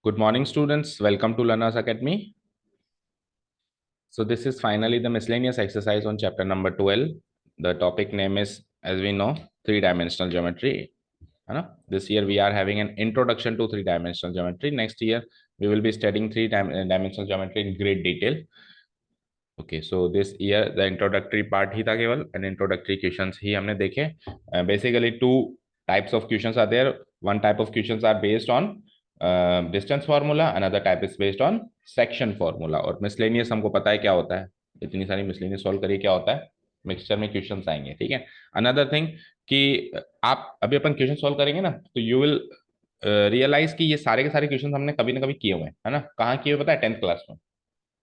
Good morning, students. Welcome to Learners Academy. So this is finally the miscellaneous exercise on chapter number 12. The topic name is, as we know, three-dimensional geometry. This year we are having an introduction to three-dimensional geometry. Next year we will be studying three-dimensional geometry in great detail. Okay, so this year the introductory part ही था केवल, and introductory questions ही हमने देखे. Basically two types of questions are there. One type of questions are based on distance formula, another type is based on section formula. और miscellaneous हमको पता है क्या होता है, इतनी सारी miscellaneous solve करिए क्या होता है, मिक्सचर में क्वेश्चंस आएंगे. ठीक है. अनदर थिंग कि आप अभी अपन क्वेश्चन सॉल्व करेंगे ना, तो यू विल रियलाइज कि ये सारे के सारे क्वेश्चन हमने कभी ना कभी किए हुए हैं, है ना. कहाँ किए हुए पता है? 10th क्लास में.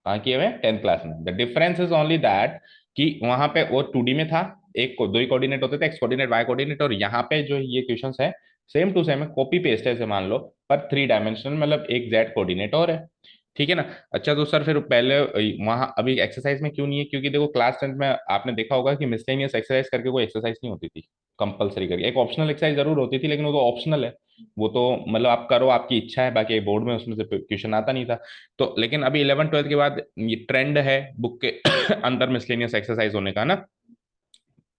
कहाँ किए हुए? 10th क्लास में. The difference is only that कि वहां पे वो 2D में था, एक को दो ही कोऑर्डिनेट होते थे, एक्स कोऑर्डिनेट वाई कोऑर्डिनेट, और यहाँ पे जो ये क्वेश्चंस है सेम टू सेम है, कॉपी पेस्ट है, ऐसे मान लो, पर 3 डायमेंशनल, मतलब एक जेड कोऑर्डिनेट और है. ठीक है ना. अच्छा, तो सर फिर पहले वहां अभी एक्सरसाइज में क्यों नहीं है? क्योंकि देखो क्लास 10th में आपने देखा होगा कि मिसलेनियस एक्सरसाइज करके कोई एक्सरसाइज नहीं होती थी कंपलसरी करके. एक ऑप्शनल एक्सरसाइज जरूर होती थी, लेकिन वो तो ऑप्शनल है, वो तो मतलब आप करो, आपकी इच्छा है, बाकी बोर्ड में उसमें से क्वेश्चन आता नहीं था. तो लेकिन अभी 11th 12th के बाद ये ट्रेंड है बुक के अंदर मिसलेनियस एक्सरसाइज होने का ना.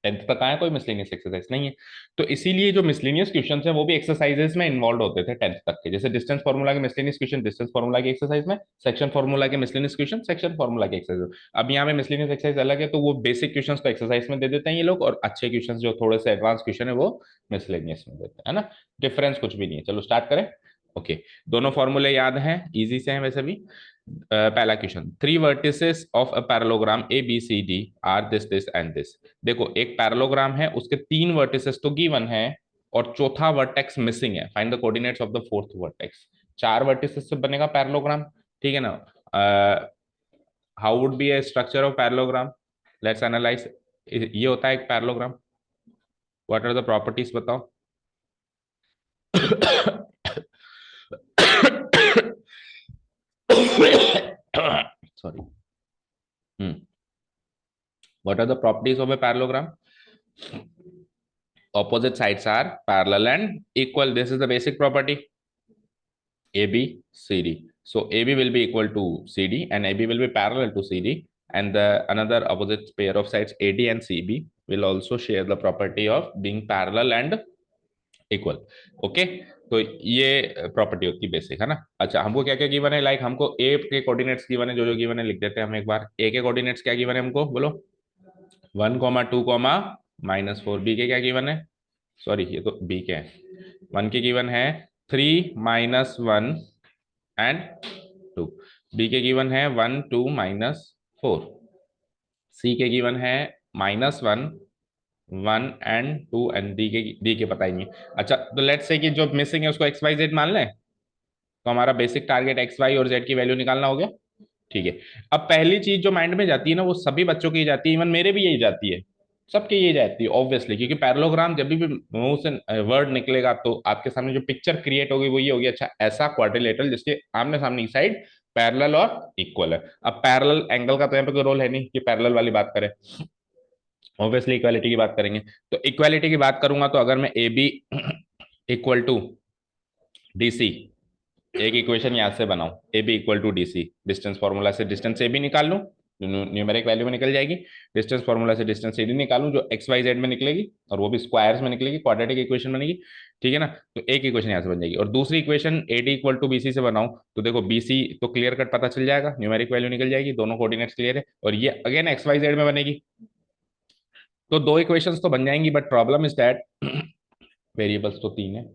10th तक आया कोई मिसलेनियस एक्सरसाइज नहीं है, तो इसीलिए जो मिसलेनियस क्वेश्चन है वो भी एक्सरसाइजेस में इन्वॉल्व होते थे 10th तक के. जैसे डिस्टेंस फार्मूला के मिसलेनियस क्वेश्चन डिस्टेंस फार्मूला की एक्सरसाइज में, सेक्शन फार्मूला के मिसलेनियस क्वेश्चन सेक्शन फार्मूला की एक्सरसाइज. अब यहाँ में मिसलेनियस एक्सरसाइज अलग है, तो वो बेसिक क्वेश्चन तो एक्सरसाइज में दे देते हैं ये लोग, और अच्छे क्वेश्चन जो थोड़े से एडवांस क्वेश्चन है वो मिसलेनियस में देते हैं, है ना. डिफरेंस कुछ भी नहीं है. चलो स्टार्ट करें. ओके, दोनों फॉर्मूले याद हैं, इजी से हैं वैसे भी. पहला question, 3 vertices of a parallelogram A B C D are this this and this. देखो एक पैरेललोग्राम है, उसके 3 वर्टिसेस तो गिवन है और चौथा वर्टेक्स मिसिंग है. Find the coordinates of the fourth vertex. 4 vertices से बनेगा पैरेललोग्राम. ठीक है ना. How would be a structure of parallelogram? Let's analyse. ये होता है एक parallelogram. What are the properties बताओ. Sorry. What are the properties of a parallelogram? Opposite sides are parallel and equal. This is the basic property. AB, CD. So AB will be equal to CD and AB will be parallel to CD, and the another opposite pair of sides AD and CB will also share the property of being parallel and equal. Okay, तो ये property होती है basic, है ना. अच्छा, हमको क्या क्या गिवन है? लाइक हमको ए के कोऑर्डिनेट्स गिवन है, जो जो गिवन है लिख देते हैं हम एक बार. ए के कोऑर्डिनेट्स क्या गिवन है हमको, बोलो. 1,2,-4. बी के क्या गिवन है? सॉरी, ये तो बी के हैं. 1 के गिवन है 3-1 एंड 2. बी के गिवन है 1 2 -4. सी के गिवन है -1 1 एंड 2 एंड डी के पता ही नहीं. अच्छा, तो लेट्स से कि जो मिसिंग है उसको एक्स वाई जेड मान लें, तो हमारा बेसिक टारगेट एक्स वाई और जेड की वैल्यू निकालना हो गया. ठीक है. अब पहली चीज जो माइंड में जाती है ना, वो सभी बच्चों की जाती है, इवन मेरे भी यही जाती है, सबके यही जाती है ऑब्वियसली, क्योंकि पैरेललोग्राम जब भी मुंह से वर्ड निकलेगा तो आपके सामने जो पिक्चर क्रिएट होगी वो ये होगी, अच्छा ऐसा क्वाड्रिलेटरल जिसके आमने सामने की साइड पैरेलल और इक्वल है. अब पैरेलल एंगल का तो यहाँ पे कोई रोल है नहीं कि पैरेलल वाली बात करें, ऑब्वियसली इक्वालिटी की बात करेंगे. तो इक्वालिटी की बात करूंगा तो अगर मैं A B equal to D C, एक इक्वेशन यहां से बनाऊं, A B equal to D C, distance formula से डिस्टेंस ए बी निकाल लूं, न्यूमेरिक वैल्यू में निकल जाएगी. डिस्टेंस फॉर्मूला से डिस्टेंस ए डी निकालूं जो एक्स वाई जेड में निकलेगी, और वो भी स्क्वायर्स में निकलेगी, क्वाड्रेटिक इक्वेशन बनेगी. ठीक है ना. तो एक इक्वेशन यहां से बन जाएगी, और दूसरी equation A D equal to B C से बनाऊं तो देखो बी सी तो क्लियर कट पता चल जाएगा, न्यूमेरिक वैल्यू निकल जाएगी, दोनों कोऑर्डिनेट्स क्लियर है, और ये अगेन एक्स वाई जेड में बनेगी. तो 2 इक्वेशंस तो बन जाएंगी, but problem is that variables तो 3 है,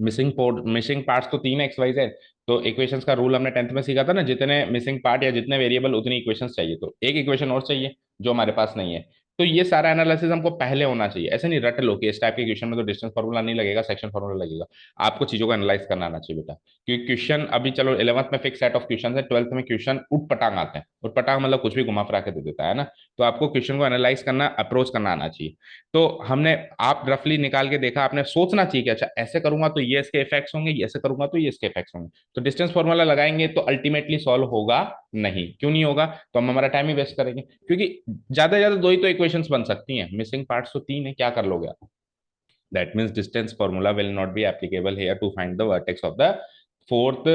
मिसिंग पार्ट्स तो 3 है एक्स वाई जेड. तो इक्वेशंस का रूल हमने 10th में सीखा था ना, जितने मिसिंग पार्ट या जितने वेरिएबल उतनी इक्वेशंस चाहिए, तो एक इक्वेशन और चाहिए जो हमारे पास नहीं है. तो ये सारा एनालिसिस हमको पहले होना चाहिए. ऐसे नहीं रट लो कि इस टाइप के क्वेश्चन में तो डिस्टेंस फार्मूला नहीं लगेगा, सेक्शन फार्मूला लगेगा. आपको चीजों को एनालाइज करना आना चाहिए बेटा, क्योंकि क्वेश्चन अभी चलो 11th में फिक्स सेट ऑफ क्वेश्चन है, 12th में क्वेश्चन उठ पटांग आते हैं. उठ पटांग मतलब कुछ भी घुमा फिरा के दे देता है ना. तो आपको क्वेश्चन को एनालाइज करना, अप्रोच करना आना चाहिए. तो हमने आप रफली निकाल के देखा, आपने सोचना चाहिए कि अच्छा ऐसे करूंगा तो ये इसके इफेक्ट्स होंगे, ऐसे करूंगा तो ये इसके इफेक्ट्स होंगे. तो डिस्टेंस फॉर्मूला लगाएंगे तो अल्टीमेटली सॉल्व होगा नहीं. क्यों नहीं होगा? तो हम हमारा टाइम ही वेस्ट करेंगे, क्योंकि ज्यादा से ज्यादा 2 ही तो इक्वेशंस बन सकती हैं, मिसिंग पार्ट्स तो 3 है, क्या कर लोगे आप. That means distance formula will not be applicable here to find the vertex of the fourth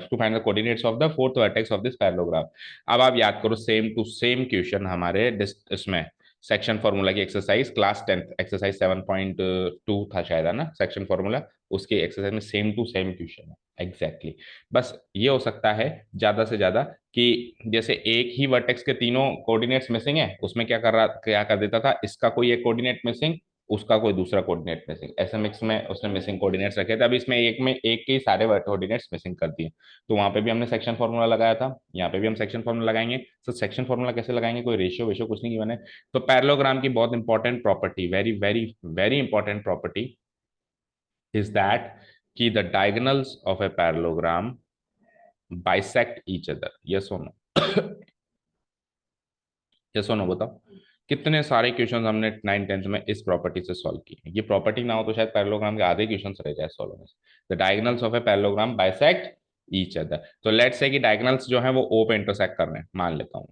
to find the coordinates of the fourth vertex of this parallelogram. अब आप याद करो सेम टू सेम क्वेश्चन हमारे इसमें section formula की exercise class 10th exercise 7.2 था शायद, है ना, सेक्शन फॉर्मूला, उसकी एक्सरसाइज में सेम टू सेम क्वेश्चन है एग्जैक्टली exactly। बस ये हो सकता है ज्यादा से ज्यादा कि जैसे एक ही वर्टेक्स के तीनों कोऑर्डिनेट्स मिसिंग है, उसमें क्या कर देता था, इसका कोई एक कोऑर्डिनेट मिसिंग, उसका कोई दूसरा कोऑर्डिनेट मिसिंग, ऐसे मिक्स में उसने मिसिंग कोऑर्डिनेट्स रखे थे। अब इसमें एक के ही सारे कोऑर्डिनेट्स मिसिंग कर दिए, तो वहां पे भी हमने सेक्शन फॉर्मूला लगाया था, यहाँ पे भी हम सेक्शन फॉर्मूला लगाएंगे। तो सेक्शन फॉर्मूला कैसे लगाएंगे, कोई रेशियो वेशियो कुछ नहीं गिवन है। तो पैरेललोग्राम की बहुत important property, very very very important property is that कि the diagonals of a parallelogram bisect each other. Yes और नो? यस और नो बताओ। कितने सारे क्वेश्चन हमने 9th 10th में इस प्रॉपर्टी से सॉल्व किए। ये प्रॉपर्टी ना हो तो शायद पैरेललोग्राम के आधे क्वेश्चन रह जाए सॉल्व होने से। The diagonals of a parallelogram bisect each other. तो लेट्स से कि डायगोनल्स जो है वो ओ पे इंटरसेक्ट कर रहे हैं, मान लेता हूं,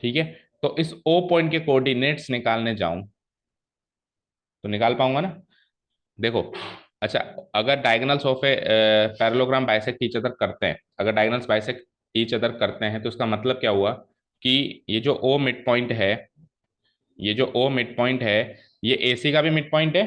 ठीक है। तो इस ओ पॉइंट के कोऑर्डिनेट्स निकालने जाऊं तो निकाल पाऊंगा ना? देखो, अच्छा, अगर diagonals of a parallelogram bisect each other करते हैं, अगर डायगोनल्स बाइसेक्ट ईच अदर करते हैं तो इसका मतलब क्या हुआ कि ये जो ओ मिड पॉइंट है, ये जो ओ मिड पॉइंट है, ये एसी का भी मिड पॉइंट है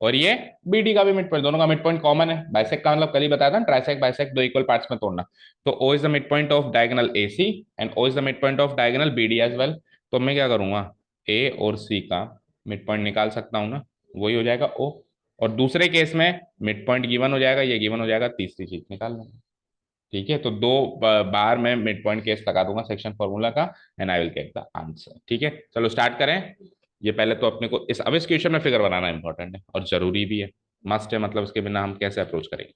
और ये बीडी का भी मिड पॉइंट, दोनों का मिड पॉइंट कॉमन है। बाइसेक्ट का मतलब कल ही बताया था, ट्राइसेक्ट बाइसेक्ट दो इक्वल पार्ट्स में तोड़ना। तो O is the mid point of diagonal AC and O is the mid point of diagonal BD as well. तो मैं क्या करूंगा, ए और सी का मिड पॉइंट निकाल सकता हूँ ना, वही हो जाएगा ओ। और दूसरे केस में मिड पॉइंट गिवन हो जाएगा, ये गिवन हो जाएगा, तीसरी चीज निकाल लेंगे। ठीक है, तो दो बार मैं मिड पॉइंट केस लगा दूंगा सेक्शन फॉर्मूला का and I will get the answer. ठीक है, चलो स्टार्ट करें। ये पहले तो अपने को अब इस क्वेश्चन में फिगर बनाना इंपॉर्टेंट है और जरूरी भी है, मस्ट है, मतलब उसके बिना हम कैसे अप्रोच करेंगे।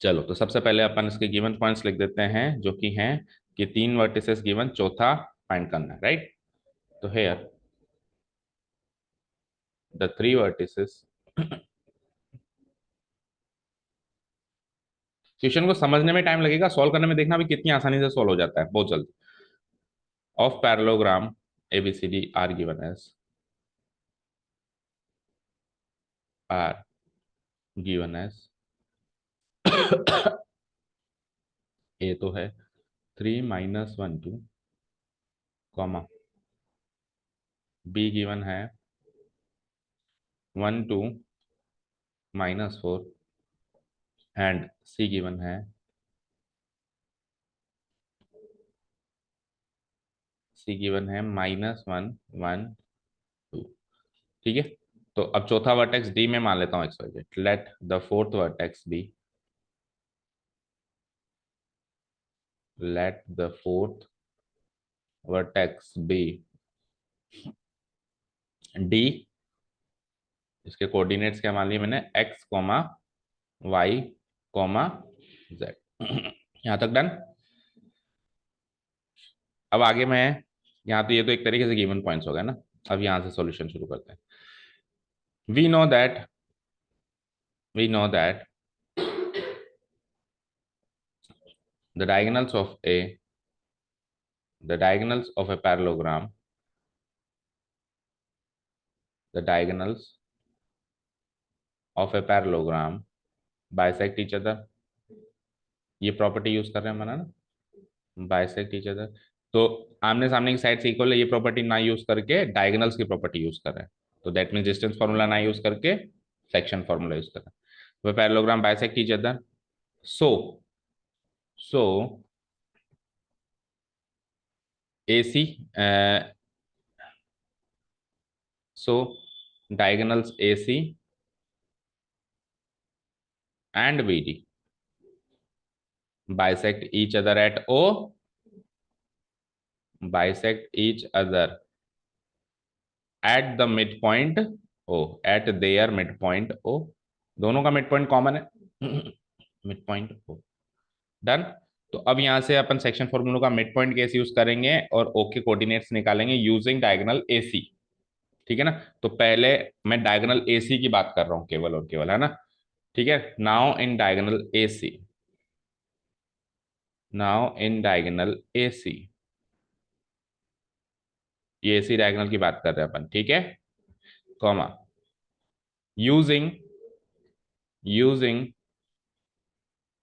चलो, तो सबसे पहले अपन इसके गिवन पॉइंट्स लिख देते हैं, जो कि हैं कि तीन वर्टिसेस गिवन, चौथा फाइंड करना है, राइट। तो here the three vertices, question को समझने में टाइम लगेगा, सॉल्व करने में देखना भी कितनी आसानी से सॉल्व हो जाता है, बहुत जल्दी। Of parallelogram ABCD are given as, are given as A तो है 3 - 1 2, कॉमा बी गिवन है 1 2 - 4 एंड सी गिवन है, सी गिवन है -1 1 2। ठीक है, तो अब चौथा वर्टेक्स डी में मान लेता हूँ XYZ। Let the fourth vertex B, let the fourth vertex B D. इसके कोऑर्डिनेट्स क्या मान लिए मैंने, X, Y, Z। यहाँ तक डन। अब आगे मैं, यहाँ तो ये तो एक तरीके से गिवन पॉइंट्स हो गए ना, अब यहाँ से सॉल्यूशन शुरू करते हैं। We know that, we know that the diagonals of a, the diagonals of a parallelogram, the diagonals of a parallelogram bisect each other। ये प्रॉपर्टी यूज कर रहे हैं मना ना, बाइसेक्ट ईच अदर। तो आमने सामने की साइड से इक्वल है, ये प्रॉपर्टी ना यूज करके डायगोनल्स की प्रॉपर्टी यूज कर रहे हैं, तो दैट मीन डिस्टेंस फार्मूला ना यूज करके सेक्शन फार्मूला यूज कर रहे हैं। वो parallelogram bisect each other, so so AC, so diagonals AC and BD bisect each other at O, bisect each other at the midpoint O, at their midpoint O। दोनों का midpoint common है, midpoint O। Done. तो अब यहां से अपन section formula का midpoint case use करेंगे और O के कोऑर्डिनेट्स निकालेंगे यूजिंग डायगोनल AC। ठीक है ना, तो पहले मैं डायगोनल AC की बात कर रहा हूं केवल और केवल, है ना। ठीक है, now in diagonal AC, now in diagonal AC, ये AC डायगोनल की बात कर रहे हैं अपन, ठीक है, comma using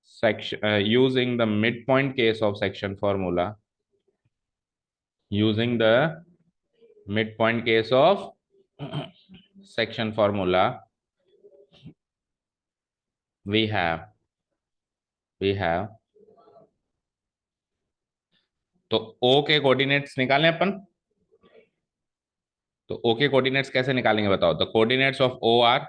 section using the midpoint case of section formula, using the midpoint case of section formula, we have तो ओ के कोऑर्डिनेट्स निकालें अपन। तो ओ के कोऑर्डिनेट्स कैसे निकालेंगे बताओ। The coordinates of O are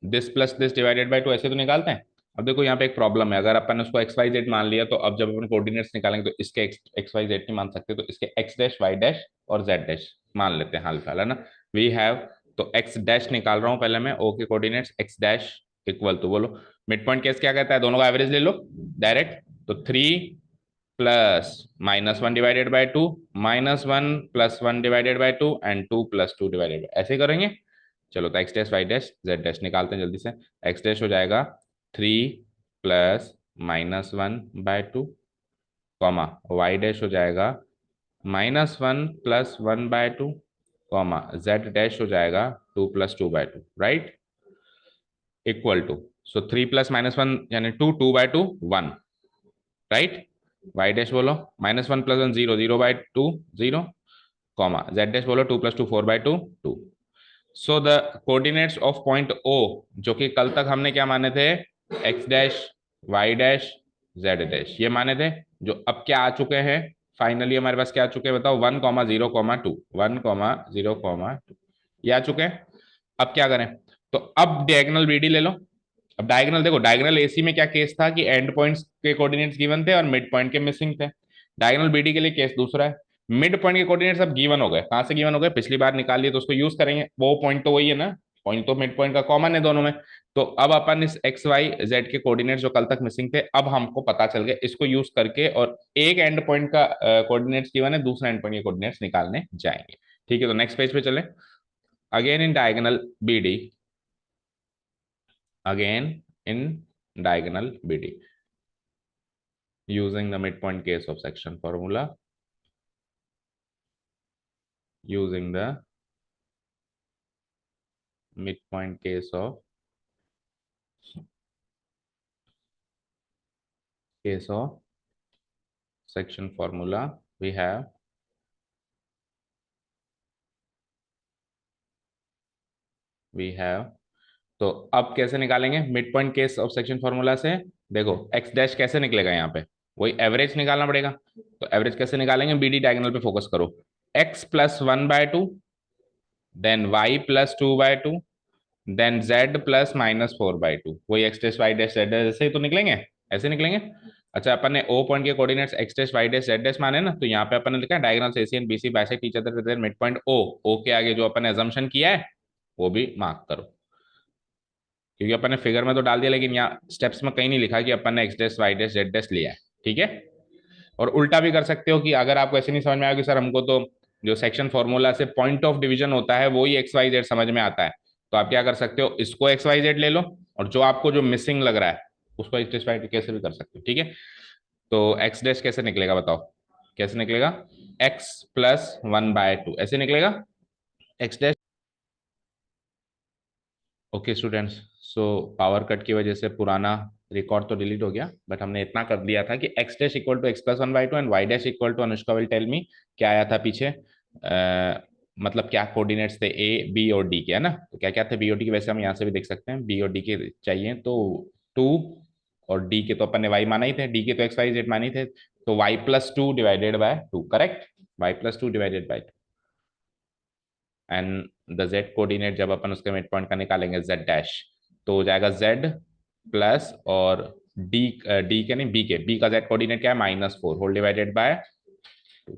this plus this divided by two, ऐसे तो निकालते हैं। अब देखो यहाँ पे एक प्रॉब्लम है, अगर अपन उसको एक्स वाई जेड मान लिया तो अब जब अपन कोऑर्डिनेट्स निकालेंगे तो इसके एक्स वाई जेड नहीं मान सकते, तो इसके एक्स डैश वाई डैश और जेड डैश मान लेते हैं हाल फिलहाल, है ना। वी हैव, तो एक्स डैश निकाल रहा हूं पहले मैं, ओ के coordinates x dash equal to, बोलो मिड पॉइंट केस क्या कहता है, दोनों का एवरेज ले लो डायरेक्ट। तो 3 plus -1 divided by 2, -1 plus 1 divided by 2 and 2 plus 2 divided by, ऐसे करेंगे। चलो तो x dash y dash z dash निकालते हैं जल्दी से। एक्स डैश हो जाएगा 3 plus -1 by 2, comma y dash हो जाएगा -1 plus 1 by 2, comma z dash हो जाएगा 2 plus 2 by 2, right, equal to, so 3 plus -1 यानी 2, 2 बाय 2 1, राइट। वाई डैश बोलो -1 plus 1 0, 0 by 2 0, comma z dash बोलो 2 plus 2 4 by 2 2। So the coordinates of point O, जो कि कल तक हमने क्या माने थे, x dash y dash z dash, ये माने थे, जो अब क्या आ चुके हैं फाइनली हमारे पास, क्या आ चुके हैं बताओ, 1,0,2, 1,0,2, ये आ चुके हैं। अब क्या करें, तो अब डायगोनल बीडी ले लो। अब डायगोनल देखो, डायगोनल एसी में क्या केस था कि एंड पॉइंट्स के कोऑर्डिनेट्स गिवन थे और मिड पॉइंट के मिसिंग थे। डायगोनल बीडी के लिए केस दूसरा है, मिड पॉइंट के कोऑर्डिनेट्स अब गिवन हो गए। कहां से गिवन हो गए, पिछली बार निकाल लिए तो उसको यूज करेंगे, वो पॉइंट तो वही है ना, पॉइंट तो मिड पॉइंट का कॉमन है दोनों में। तो अब अपन इस एक्स वाई जेड के कोऑर्डिनेट्स जो कल तक मिसिंग थे, अब हमको पता चल गया, इसको यूज करके, और एक एंड पॉइंट का कोऑर्डिनेट्स गिवन है, दूसरा एंड पॉइंट के कोऑर्डिनेट्स निकालने जाएंगे। ठीक है, तो नेक्स्ट पेज पे चले। Again in diagonal BD, again in diagonal BD, using the midpoint case of section formula, using the midpoint case of section formula, we have तो अब कैसे निकालेंगे mid point case of section formula से, देखो x dash कैसे निकलेगा, यहाँ पे वही एवरेज निकालना पड़ेगा। तो एवरेज कैसे निकालेंगे, बीडी डायगोनल पे फोकस करो, x plus 1/2, then y plus 2/2, then z plus -4/2, वही x dash y dash z dash, ऐसे ही तो निकलेंगे, ऐसे निकलेंगे। अच्छा, अपन ने ओ पॉइंट के coordinates x dash y dash z dash माने ना, तो यहाँ पे अपन ने लिखा है diagonals AC and BC bisect each other with mid point O, O के आगे जो अपन ने अजम्पशन किया है वो भी मार्क करो, क्योंकि अपन ने फिगर में तो डाल दिया, लेकिन यहाँ स्टेप्स में कहीं नहीं लिखा कि अपन ने x dash y dash z dash लिया है। ठीक है, और उल्टा भी कर सकते हो कि अगर आपको ऐसे नहीं समझ में आया कि सर हमको तो जो सेक्शन फॉर्मूला से पॉइंट ऑफ डिवीजन होता है वो ही एक्स वाई जेड समझ में आता है, तो आप क्या कर सकते हो, इसको एक्स वाई जेड ले लो, और जो आपको जो मिसिंग लग रहा है उसको एक्स डैश वाई कैसे भी कर सकते हो। ठीक है, तो एक्स डैश कैसे निकलेगा बताओ, कैसे निकलेगा, एक्स प्लस 1/2 ऐसे निकलेगा x dash. Okay students, so power cut की वजह से पुराना रिकॉर्ड तो डिलीट हो गया, बट हमने इतना कर दिया था कि x dash equal to x plus 1/2 and y dash equal to, Anushka will tell me क्या आया था पीछे, मतलब क्या कोऑर्डिनेट्स थे ए बी और डी के, है ना। तो क्या क्या थे बी और डी के, वैसे हम यहाँ से भी देख सकते हैं, बी और डी के चाहिए तो 2, और डी के तो अपन ने वाई माना ही थे, डी के तो एक्स वाई जेड मानी थे, तो y plus 2 divided by 2, correct, y plus 2 divided by 2, and the z coordinate जब अपन उसके मिड पॉइंट का निकालेंगे जेड डैश, तो हो जाएगा जेड प्लस, और डी डी के नहीं बी का जेड कोऑर्डिनेट क्या है, -4 whole divided by 2।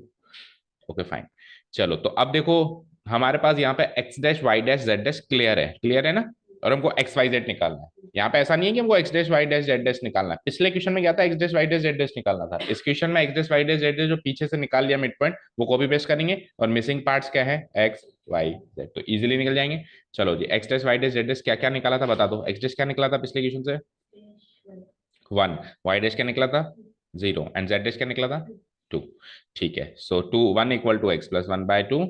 Okay fine, चलो तो अब देखो हमारे पास यहाँ पे x dash y dash z dash clear है ना, और हमको एक्स वाई जेड निकालना है। यहाँ पे ऐसा नहीं है कि हमको x dash y dash z dash निकालना है, पिछले क्वेश्चन में क्या था, x dash y dash z dash निकालना था, इस क्वेश्चन में x dash y dash z dash जो पीछे से निकाल लिया मिड पॉइंट वो कॉपी पेस्ट करेंगे, और मिसिंग पार्ट्स क्या है, एक्स वाई जेड, तो इजीली निकल जाएंगे। चलो जी, x dash y dash z dash क्या क्या निकाला था बता दो, एक्स डैश क्या निकला था पिछले क्वेश्चन से 1, वाई डैश क्या निकला था 0, एंड जेड डैश क्या निकला था 2। ठीक है, so 1 equal to x plus 1/2,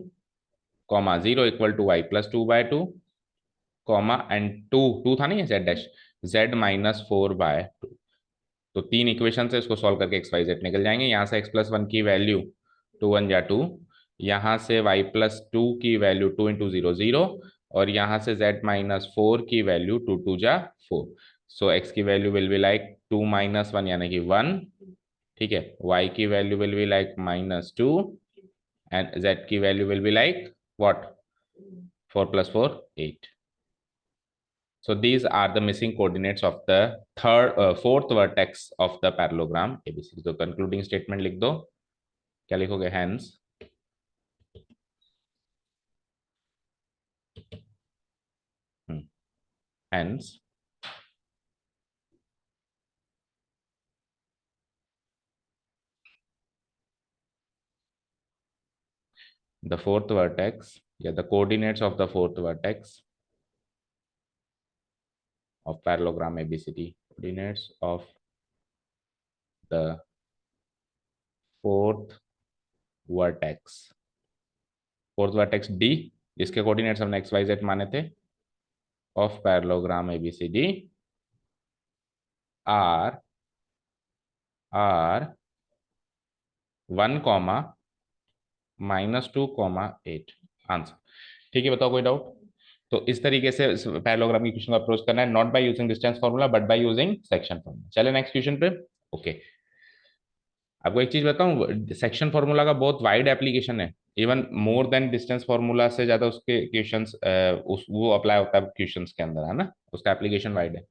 comma 0 equal to y plus 2/2, comma and two, two था नहीं, जेड डैश, जेड माइनस 4/2। तो तीन इक्वेशन से इसको सॉल्व करके एक्स वाई जेड निकल जाएंगे। यहाँ से एक्स प्लस वन की वैल्यू 2 1 जा 2, यहाँ से वाई प्लस टू की वैल्यू 2 × 0 0, और यहाँ से जेड माइनस 4 की वैल्यू 2 2 जा 4। सो एक्स की वैल्यू विल बी लाइक 2 - 1 यानी कि 1, ठीक है। वाई की value will be like -2 and z की value will be like what, 4 + 4 8। So these are the missing coordinates of the fourth vertex of the parallelogram ABC. तो concluding statement लिख दो, क्या लिखोगे? Hence the fourth vertex, yeah, the coordinates of the fourth vertex of parallelogram ABCD, coordinates of the fourth vertex, fourth vertex D, जिसके coordinates हमने x y Z माने थे, of parallelogram ABCD are 1, -2, 8 answer. ठीक है, बताओ कोई doubt? तो इस तरीके से पैरेललोग्राम की क्वेश्चन को अप्रोच करना है, not by using distance formula but by using section formula. चले नेक्स्ट क्वेश्चन पे। ओके, आपको एक चीज बताऊं, सेक्शन फार्मूला का बहुत वाइड एप्लीकेशन है, even more than distance formula से ज्यादा उसके क्वेश्चंस वो अप्लाई होता है क्वेश्चंस के अंदर, है ना, उसका एप्लीकेशन वाइड है।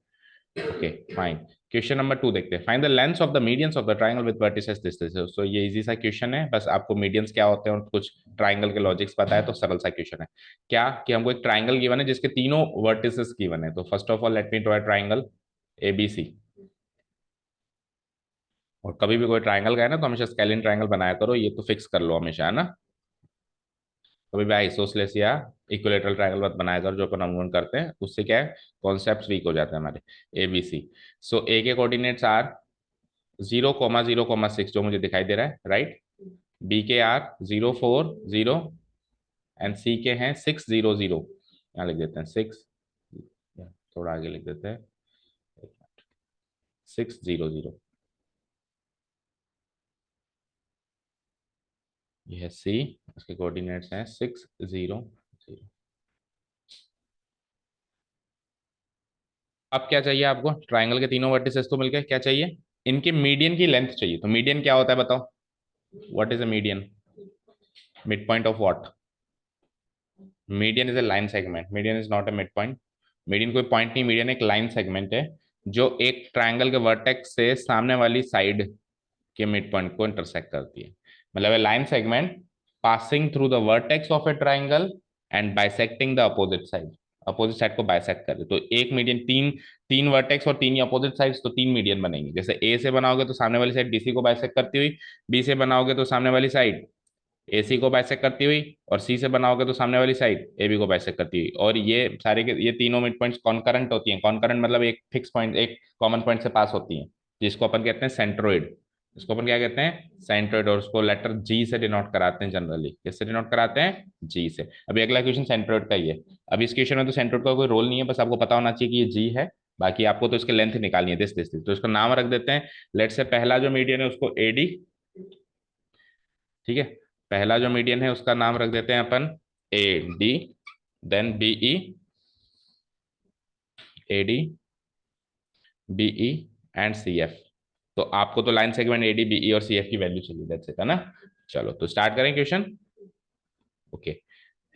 ओके फाइन, क्वेश्चन नंबर 2 देखते हैं। Find the lengths of the medians of the triangle with vertices this this. तो ये इजी सा क्वेश्चन है, बस आपको मीडियंस क्या होते हैं और कुछ ट्रायंगल के लॉजिक्स पता है तो सरल सा क्वेश्चन है। क्या कि हमको एक ट्रायंगल गिवन है जिसके तीनों वर्टिसेस गिवन है। तो first of all let me draw a triangle ABC. और कभी भी कोई ट्रायंगल का है ना तो हमेशा स्केलिन ट्रायंगल बनाया करो, ये तो फिक्स कर लो हमेशा, है ना। कभी भी आइसोसेलेस या इक्विलेटरल ट्रायंगल मत बनाया करो, जो अपन अमूमन करते हैं, उससे क्या है, कॉन्सेप्ट वीक हो जाते हैं हमारे। एबीसी, सो ए के कोऑर्डिनेट्स आर 0, 0, 6 जो मुझे दिखाई दे रहा है, राइट। बी के आर 0 4 0 एंड सी के हैं 6 0 0। यहाँ लिख देते हैं 6, थोड़ा आगे लिख देते हैं 6 0 0। ये है सी, उसके कोऑर्डिनेट्स हैं 6 0 0। अब क्या चाहिए आपको? ट्राइंगल के तीनों वर्टिसेस तो मिलकर क्या चाहिए? इनके मीडियन की लेंथ चाहिए। तो मीडियन क्या होता है बताओ? What is a median? Mid point of what? Median is a line segment, median is not a mid point. Median कोई पॉइंट नहीं, मीडियन एक लाइन सेगमेंट है जो एक ट्राइंगल के वर्टेक्स से सामने वाली साइड के मिड पॉइंट को इंटरसेक्ट करती है। मतलब a line segment passing through the vertex of a triangle and bisecting the opposite side, opposite side को बाइसेक्ट कर दे। तो एक मीडियन, तीन तीन वर्टेक्स और तीन ही अपोजिट साइड्स, तो तीन मीडियन बनेंगे। जैसे ए से बनाओगे तो सामने वाली साइड डीसी को बाइसेक्ट करती हुई, बी से बनाओगे तो सामने वाली साइड एसी को बाइसेक्ट करती हुई, और सी से बनाओगे तो सामने वाली साइड एबी को बाइसेक्ट करती हुई। और ये सारे के ये तीनों मिड पॉइंट्स कॉन्करेंट होती हैं। कॉन्करेंट मतलब एक फिक्स पॉइंट, एक कॉमन पॉइंट से पास होती हैं, जिसको अपन कहते हैं सेंट्रोइड। इसको अपन क्या कहते हैं? सेंट्रोइड। और उसको लेटर जी से डिनोट कराते हैं जनरली। किससे डिनोट कराते हैं? जी से। अभी अगला क्वेश्चन सेंट्रोइड का ही है। अभी इस क्वेश्चन में तो सेंट्रोइड का कोई रोल नहीं है, बस आपको पता होना चाहिए कि ये जी है। बाकी आपको तो इसके लेंथ निकालनी है, दिस। तो इसका नाम रख देते हैं, लेट से पहला जो मीडियन है उसको एडी, ठीक है। पहला जो मीडियन है उसका नाम रख देते हैं अपन A D, then B E, A D, B E and C F. तो आपको तो line segment A D B E और सी एफ की वैल्यू चाहिए, दैट्स इट, है ना। चलो तो स्टार्ट करें question. Okay,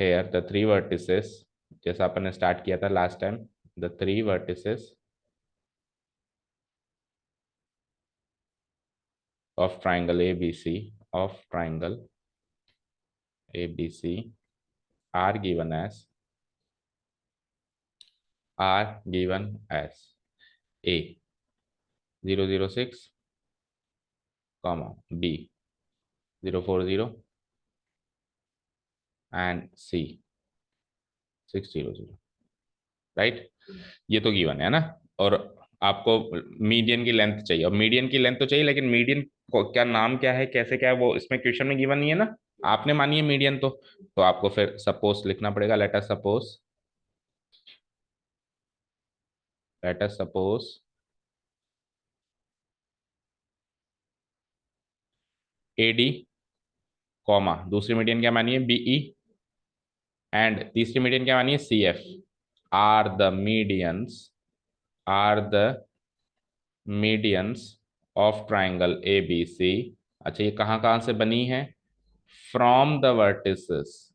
here the three vertices, जैसा अपन ने स्टार्ट किया था last time, the three vertices of triangle A B C, of triangle A B C are given as, A 0 0 6, B 0 4 0 and C 6 0 0, right. ये तो given है ना। और आपको मीडियन की लेंथ चाहिए, और मीडियन की लेंथ तो चाहिए, लेकिन मीडियन को क्या नाम क्या है, कैसे क्या है, वो इसमें क्वेश्चन में गिवन नहीं है ना। आपने मानी है मीडियन, तो आपको फिर सपोज लिखना पड़ेगा। Let us suppose let us suppose AD comma दूसरी मीडियन क्या मानिए BE एंड तीसरी मीडियन क्या मानिए CF are the medians of triangle ABC। अच्छा ये कहाँ कहाँ से बनी है? From the vertices,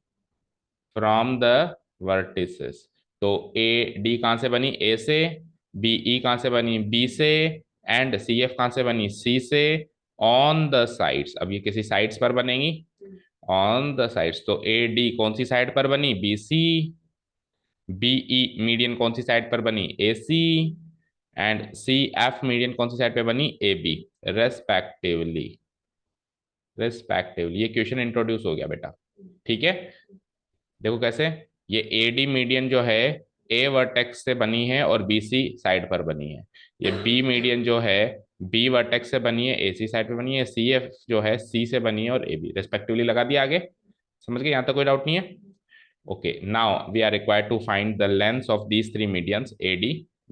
from the vertices. तो AD कहाँ से बनी? A से। BE कहाँ से बनी? B से। एंड CF कहाँ से बनी? C से। ऑन द साइड्स, अब ये किसी साइड्स पर बनेंगी, ऑन द साइड्स। तो AD कौन सी साइड पर बनी? BC। BE मीडियन कौन सी साइड पर बनी? AC। एंड CF मीडियन कौन सी साइड पे बनी? AB। Respectively, respectively. ये क्वेश्चन इंट्रोड्यूस हो गया बेटा, ठीक है। देखो कैसे, ये AD मीडियन जो है A वर्टेक्स से बनी है और BC साइड पर बनी है। ये B मीडियन जो है B वर्टेक्स से बनी है, AC साइड पे बनी है। CF जो है C से बनी है और AB रेस्पेक्टिवली लगा दिया आगे। समझ गए? यहां तक कोई डाउट नहीं है? Okay, now we are required to find the lengths of these three medians AD,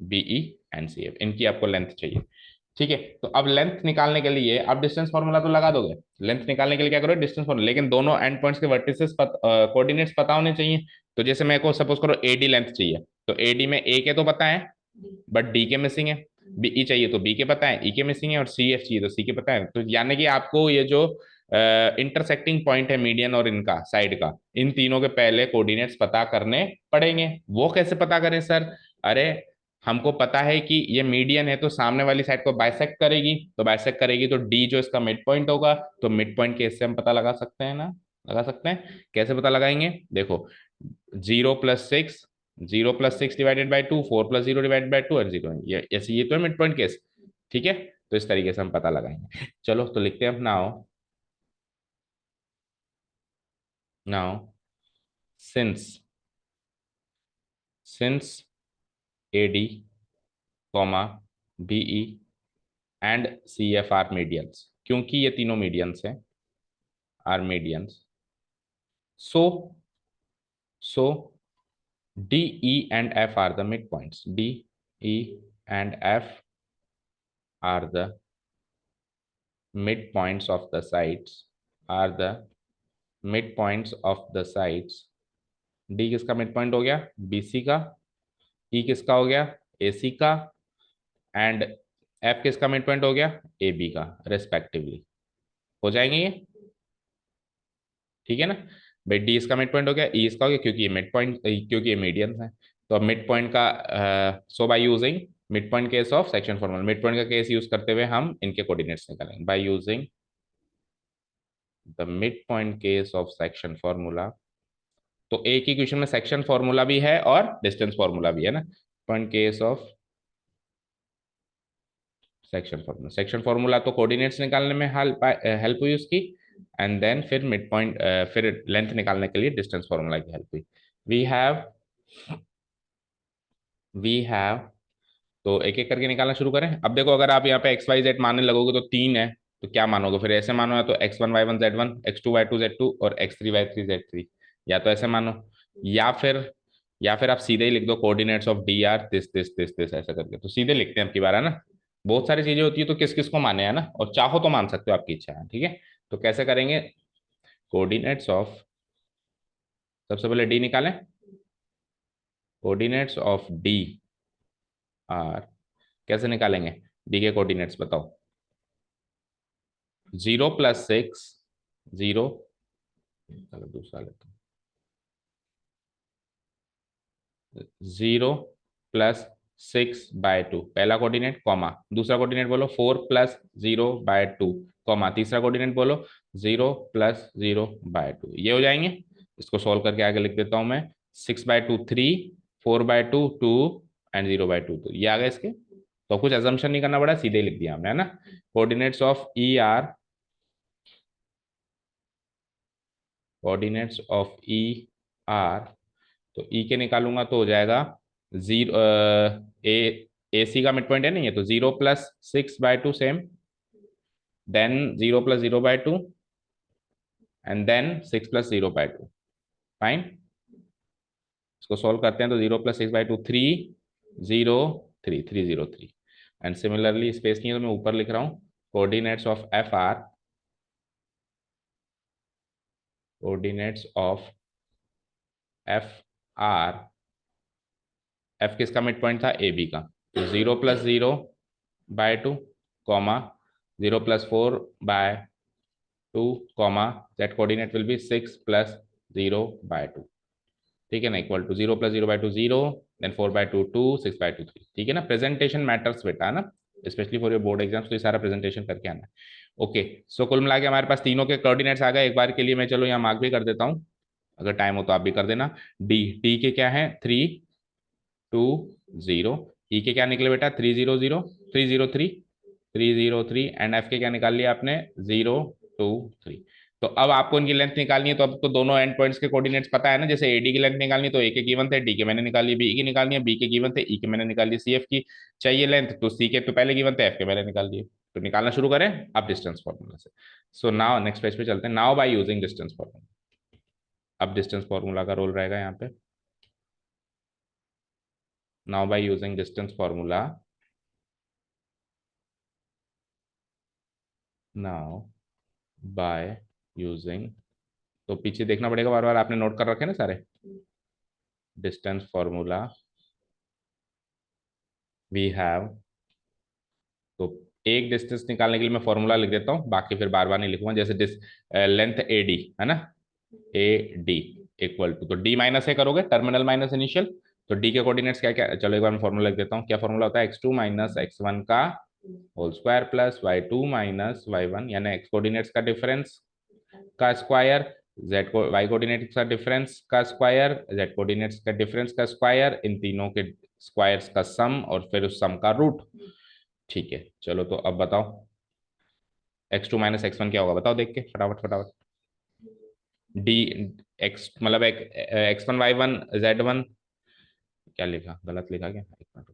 BE and CF। इनकी आपको लेंथ चाहिए, ठीक है। तो अब लेंथ निकालने के लिए आप डिस्टेंस फॉर्मूला तो लगा दोगे। लेंथ निकालने के लिए क्या करो? Distance formula. लेकिन दोनों एंड पॉइंट्स के वर्टिसेस कोऑर्डिनेट्स पता होने चाहिए। तो जैसे मेरे को सपोज करो AD लेंथ चाहिए, तो AD में A के तो पता है बट D के मिसिंग है। BE चाहिए तो B के पता है, E के मिसिंग है। और CF चाहिए तो C के पता है। तो यानी कि आपको ये जो इंटरसेक्टिंग पॉइंट है मीडियन और इनका साइड का, इन तीनों के पहले कोऑर्डिनेट्स पता करने पड़ेंगे। वो कैसे पता करें सर? अरे हमको पता है कि ये मीडियन है तो सामने वाली साइड को बाइसेक्ट करेगी, तो बाइसेक्ट करेगी तो D जो इसका मिड पॉइंट होगा, तो मिड पॉइंट के इससे हम पता लगा सकते हैं ना? लगा सकते हैं। कैसे पता लगाएंगे? देखो 0 + 6, 0 + 6 डिवाइडेड बाई 2, 4 + 0 डिवाइडेड बाई 2 और 0। ये ऐसे, ये तो है मिड पॉइंट केस, ठीक है। तो इस तरीके से हम पता लगाएंगे। चलो तो लिखते हैं now, now since AD comma BE and CF are medians, क्योंकि ये तीनों मीडियंस हैं, are medians, so DE and F are the midpoints, DE and F are the midpoints of the sides, are the midpoints of the sides। D किसका mid point हो गया? BC का। E किसका हो गया? AC का। And F किसका mid point हो गया? AB का, रेस्पेक्टिवली। हो जाएंगे ये, ठीक है ना भाई। D इसका मिड पॉइंट हो गया, E इसका हो गया, क्योंकि ये मिड पॉइंट, क्योंकि ये मीडियन है। तो अब मिड पॉइंट का, so by using mid point case of section formula, mid point का केस यूज करते हुए हम इनके कोऑर्डिनेट्स निकालेंगे by using the mid point case of section formula. तो एक ही क्वेश्चन में सेक्शन फॉर्मूला भी है और डिस्टेंस फॉर्मूला भी है ना। Point case of section formula, section formula तो कोऑर्डिनेट्स निकालने में हेल्प हुई उसकी। एंड देन फिर मिड पॉइंट, फिर लेंथ निकालने के लिए डिस्टेंस फॉर्मूला की हेल्प हुई। वी हैव वी हैव तो एक एक करके निकालना शुरू करें। अब देखो, अगर आप यहाँ पे XYZ मानने लगोगे तो 3 है, तो क्या मानोगे? फिर ऐसे मानो, या तो X1 Y1 Z1, X2 Y2 Z2 और X3 Y3 Z3, या तो ऐसे मानो, या फिर या फिर आप सीधे ही लिख दो coordinates of DR this this this this, ऐसा करके। तो सीधे लिखते हैं अब की बार, है ना। बहुत सारी चीजें होती है तो किस किस को माने, है ना। और चाहो तो मान सकते हो, आपकी इच्छा है, ठीक है। तो कैसे करेंगे? कोऑर्डिनेट्स ऑफ, सबसे पहले D निकालें। कोऑर्डिनेट्स ऑफ D आर, कैसे निकालेंगे? D के कोऑर्डिनेट्स बताओ। 0 + 6, 0, चलो दूसरा लेते हैं। 0 + 6/2 पहला कोऑर्डिनेट, कॉमा दूसरा कोऑर्डिनेट बोलो 4 + 0/2, कॉमा तीसरा कोऑर्डिनेट बोलो 0 + 0/2। ये हो जाएंगे। इसको सॉल्व करके आगे लिख देता हूं मैं। 6/2 3, 4/2 2 एंड 0/2 2, ये आ गए इसके। तो कुछ एजम्पशन नहीं करना पड़ा, सीधे ही लिख दिया हमने, है ना। कोऑर्डिनेट्स ऑफ ER, तो E के निकालूंगा तो हो जाएगा 0, AC का मिड पॉइंट है नहीं है, तो 0 + 6/2 same, then 0 + 0/2 and then 6 + 0/2। Fine. इसको सॉल्व करते हैं तो 0 + 6/2 3, 0 3 एंड सिमिलरली स्पेस नहीं है तो मैं ऊपर लिख रहा हूँ coordinates of F R, coordinates of F R, F किसका मिड पॉइंट था, ए बी का, तो 0+0/2 comma 0+4/2 comma that coordinate will be 6+0/2, ठीक है ना, इक्वल टू 0+0/2 0, देन 4/2 2, 6/2 3, ठीक है ना। प्रेजेंटेशन मैटर्स बेटा, है ना, specially for your board exams, तो ये सारा प्रेजेंटेशन करके आना है। ओके, सो कुल मिला के हमारे पास तीनों के कोऑर्डिनेट्स आ गए। एक बार के लिए मैं चलो यहाँ मार्क भी कर देता हूँ, अगर टाइम हो तो आप भी कर देना। डी के क्या है, 3 2 0, ई के क्या निकले बेटा, 3 0 0 3 0 3 एंड एफ के क्या निकाल लिया आपने, 0 2 3। तो अब आपको इनकी लेंथ निकालनी है, तो अब तो दोनों एंड पॉइंट्स के कोऑर्डिनेट्स पता है ना, जैसे एडी की लेंथ निकालनी तो ए के गिवन थे, डी के मैंने निकाली, बी की निकालनी है, बी के गिवन थे, ई के मैंने निकाली, सी एफ की चाहिए लेंथ, तो सी के तो पहले गिवन थे, एफ के मैंने निकाल दिए। तो निकालना शुरू करें अब डिस्टेंस फॉर्मूला से। सो नाउ नेक्स्ट पेज पे चलते हैं, now by using distance formula. अब डिस्टेंस फॉर्मूला का रोल रहेगा यहाँ पे, now by using distance formula, now by using, तो पीछे देखना पड़ेगा बार बार, आपने नोट कर रखे ना सारे, डिस्टेंस फॉर्मूला वी हैव, तो एक डिस्टेंस निकालने के लिए मैं फॉर्मूला लिख देता हूँ, बाकी फिर बार बार नहीं लिखूंगा। जैसे लेंथ ए डी है ना, ए डी इक्वल टू, तो डी माइनस ए करोगे, टर्मिनल माइनस इनिशियल, तो डी के कोऑर्डिनेट्स क्या क्या, चलो एक बार मैं फॉर्मूला लिख देता हूँ। क्या फॉर्मूला होता है, x2 माइनस x1 का whole square plus y2 minus y1, यानी x कोऑर्डिनेट्स का डिफरेंस का स्क्वायर, z को y कोऑर्डिनेट्स का डिफरेंस का स्क्वायर, z कोऑर्डिनेट्स का डिफरेंस का स्क्वायर, इन तीनों के स्क्वायर्स का सम और फिर उस सम का रूट। ठीक है, चलो तो अब बताओ x2 माइनस x1 क्या होगा, बताओ देख के फटाफट फटाफट। डी एक्स मतलब x1 y1 z1, क्या लिखा, गलत लिखा क्या, एक मिनट,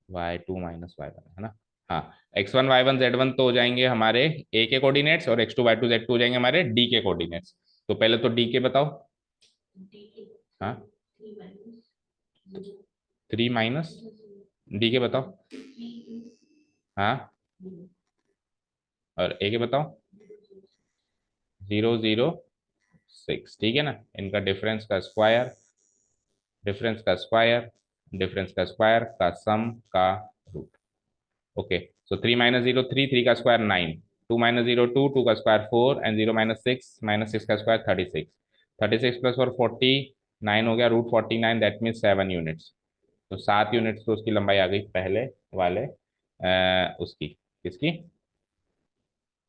y2 माइनस y1 है ना, हाँ, x1 y1 z1 तो हो जाएंगे हमारे a के कोऑर्डिनेट्स, और x2 y2 z2 हो जाएंगे हमारे d के कोऑर्डिनेट्स। तो पहले तो d के बताओ, हाँ 3 माइनस, डी के बताओ, हाँ, और a के बताओ 0 0 6, ठीक है ना, इनका डिफरेंस का स्क्वायर, डिफरेंस का स्क्वायर, डिफरेंस का स्क्वायर का सम का रूट। ओके, सो 3 - 0 3, 3 का स्क्वायर 9, 2 - 0 2, 2 का स्क्वायर 4 एंड 0 - 6 का स्क्वायर 36, 36 प्लस 4 49 हो गया, √49, दैट मीन 7 यूनिट्स। तो 7 यूनिट्स तो उसकी लंबाई आ गई पहले वाले उसकी, किसकी,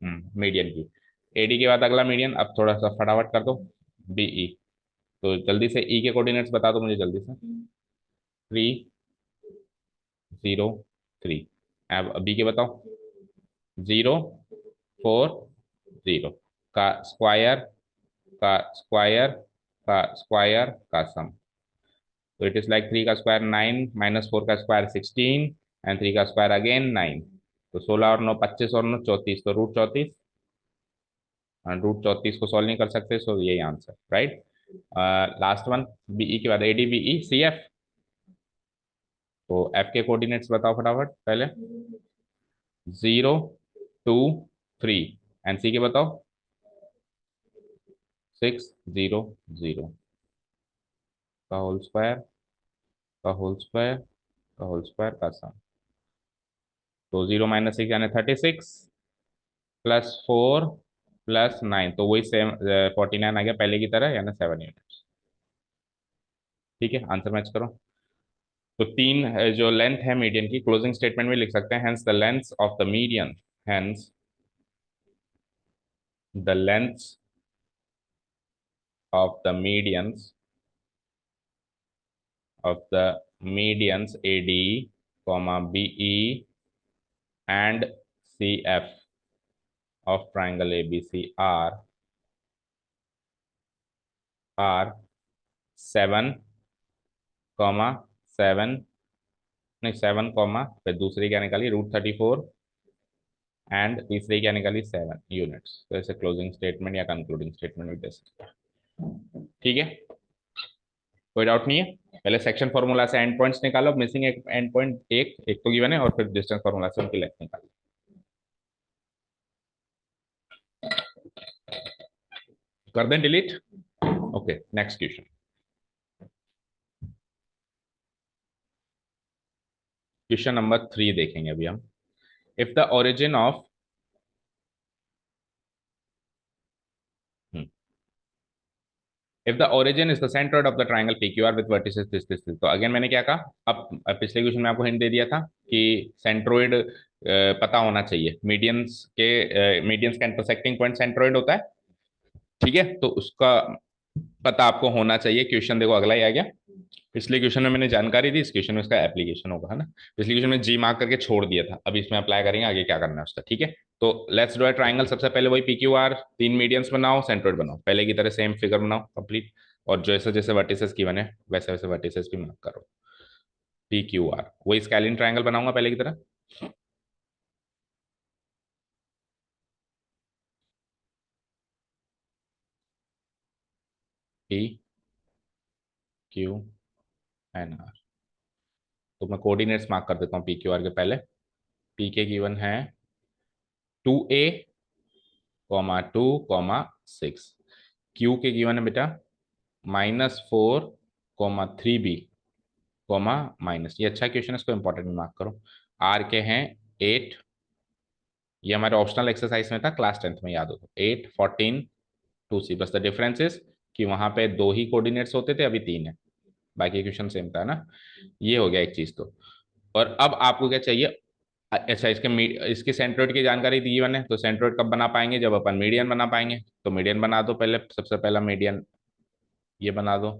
मीडियन की। एडी के बाद अगला मीडियन, अब थोड़ा सा फटाफट कर दो, बीई, तो जल्दी से ई के कोऑर्डिनेट्स बता दो मुझे जल्दी से, 3 0 3, अब बी के बताओ, 0 4 0 का स्क्वायर का स्क्वायर का स्क्वायर का सम, तो इट इज लाइक 3 का स्क्वायर 9 माइनस 4 का स्क्वायर 16 एंड 3 का स्क्वायर अगेन 9, तो 16 और 9 25 और 9 34, तो √34, √34 को सॉल्व नहीं कर सकते, सो यही answer right. Last one BE के बाद एडी बीई सी एफ, तो एफ के कोऑर्डिनेट्स बताओ फटाफट पहले, 0 2 3 एंड सी के बताओ 6 0 0 का होल स्क्वायर का होल स्क्वायर का होल स्क्वायर का सम, तो 0 - 6 यानी 36 +4 +9, तो वही सेम 49 आ गया पहले की तरह, यानी 7 यूनिट्स। ठीक है, आंसर मैच करो। तो तीन जो लेंथ है मीडियन की, क्लोजिंग स्टेटमेंट में लिख सकते हैं, hence the length of the median, hence the length of the medians of the medians AD, BE and CF of triangle ABC are 7, 7 नहीं 7, फिर दूसरी क्या निकाली √34 एंड तीसरी क्या निकाली 7 यूनिट्स। तो ऐसे क्लोजिंग स्टेटमेंट या कंक्लूडिंग स्टेटमेंट भी दे सकते हैं। ठीक है, कोई डाउट नहीं है, पहले सेक्शन फॉर्मूला से एंड पॉइंट्स निकालो, मिसिंग एक एंड पॉइंट एक एक तो गिवन है, और फिर डिस्टेंस फॉर्मूला से उनकी लेंथ निकालो। कर दें delete. Okay, next question. Question number 3 देखेंगे अभी हम। If the origin of if the origin is the centroid of the triangle PQR with vertices this, तो अगेन मैंने क्या कहा, अब पिछले क्वेश्चन में आपको हिंट दे दिया था कि सेंट्रोइड पता होना चाहिए, मीडियंस का इंटरसेक्टिंग पॉइंट सेंट्रोइड होता है, ठीक है, तो उसका पता आपको होना चाहिए। क्वेश्चन देखो अगला ही आ गया। पिछले क्वेश्चन में मैंने जानकारी दी, इस क्वेश्चन में इसका एप्लीकेशन होगा, है ना। पिछले क्वेश्चन में जी मार्क करके छोड़ दिया था, अब इसमें अप्लाई करेंगे आगे क्या करना है उसका, ठीक है। तो लेट्स ड्रॉ ट्राइंगल। सबसे पहले वही PQR, तीन मीडियंस बनाओ, सेंट्रोइड बनाओ, पहले की तरह सेम फिगर बनाओ कंप्लीट, और जैसे जैसे वर्टिसेस की बने वैसे वैसे वर्टिसेस भी मार्क करो। PQR वही स्केलिन ट्राइंगल बनाऊंगा पहले की तरह। PQNR, तो मैं कोऑर्डिनेट्स मार्क कर देता हूँ PQR के पहले। P के गिवन है 2A, 2, 6। Q के गिवन है बेटा -4, 3B, माइनस, ये अच्छा क्वेश्चन है, इसको इंपॉर्टेंट में मार्क करो। R के हैं 8, ये हमारे ऑप्शनल एक्सरसाइज में था, क्लास 10th में याद हो तो, 8, 14, 2C। बस द डिफरेंस इज कि वहां पे दो ही कोऑर्डिनेट्स होते थे, अभी तीन है, बाकी क्वेश्चन सेम था ना। ये हो गया एक चीज तो। और अब आपको क्या चाहिए, अच्छा इसके सेंट्रोइड की जानकारी दी हुई है, तो सेंट्रोइड कब बना पाएंगे, जब अपन मीडियन बना पाएंगे। तो मीडियन बना दो पहले, सबसे पहला मीडियन ये बना दो,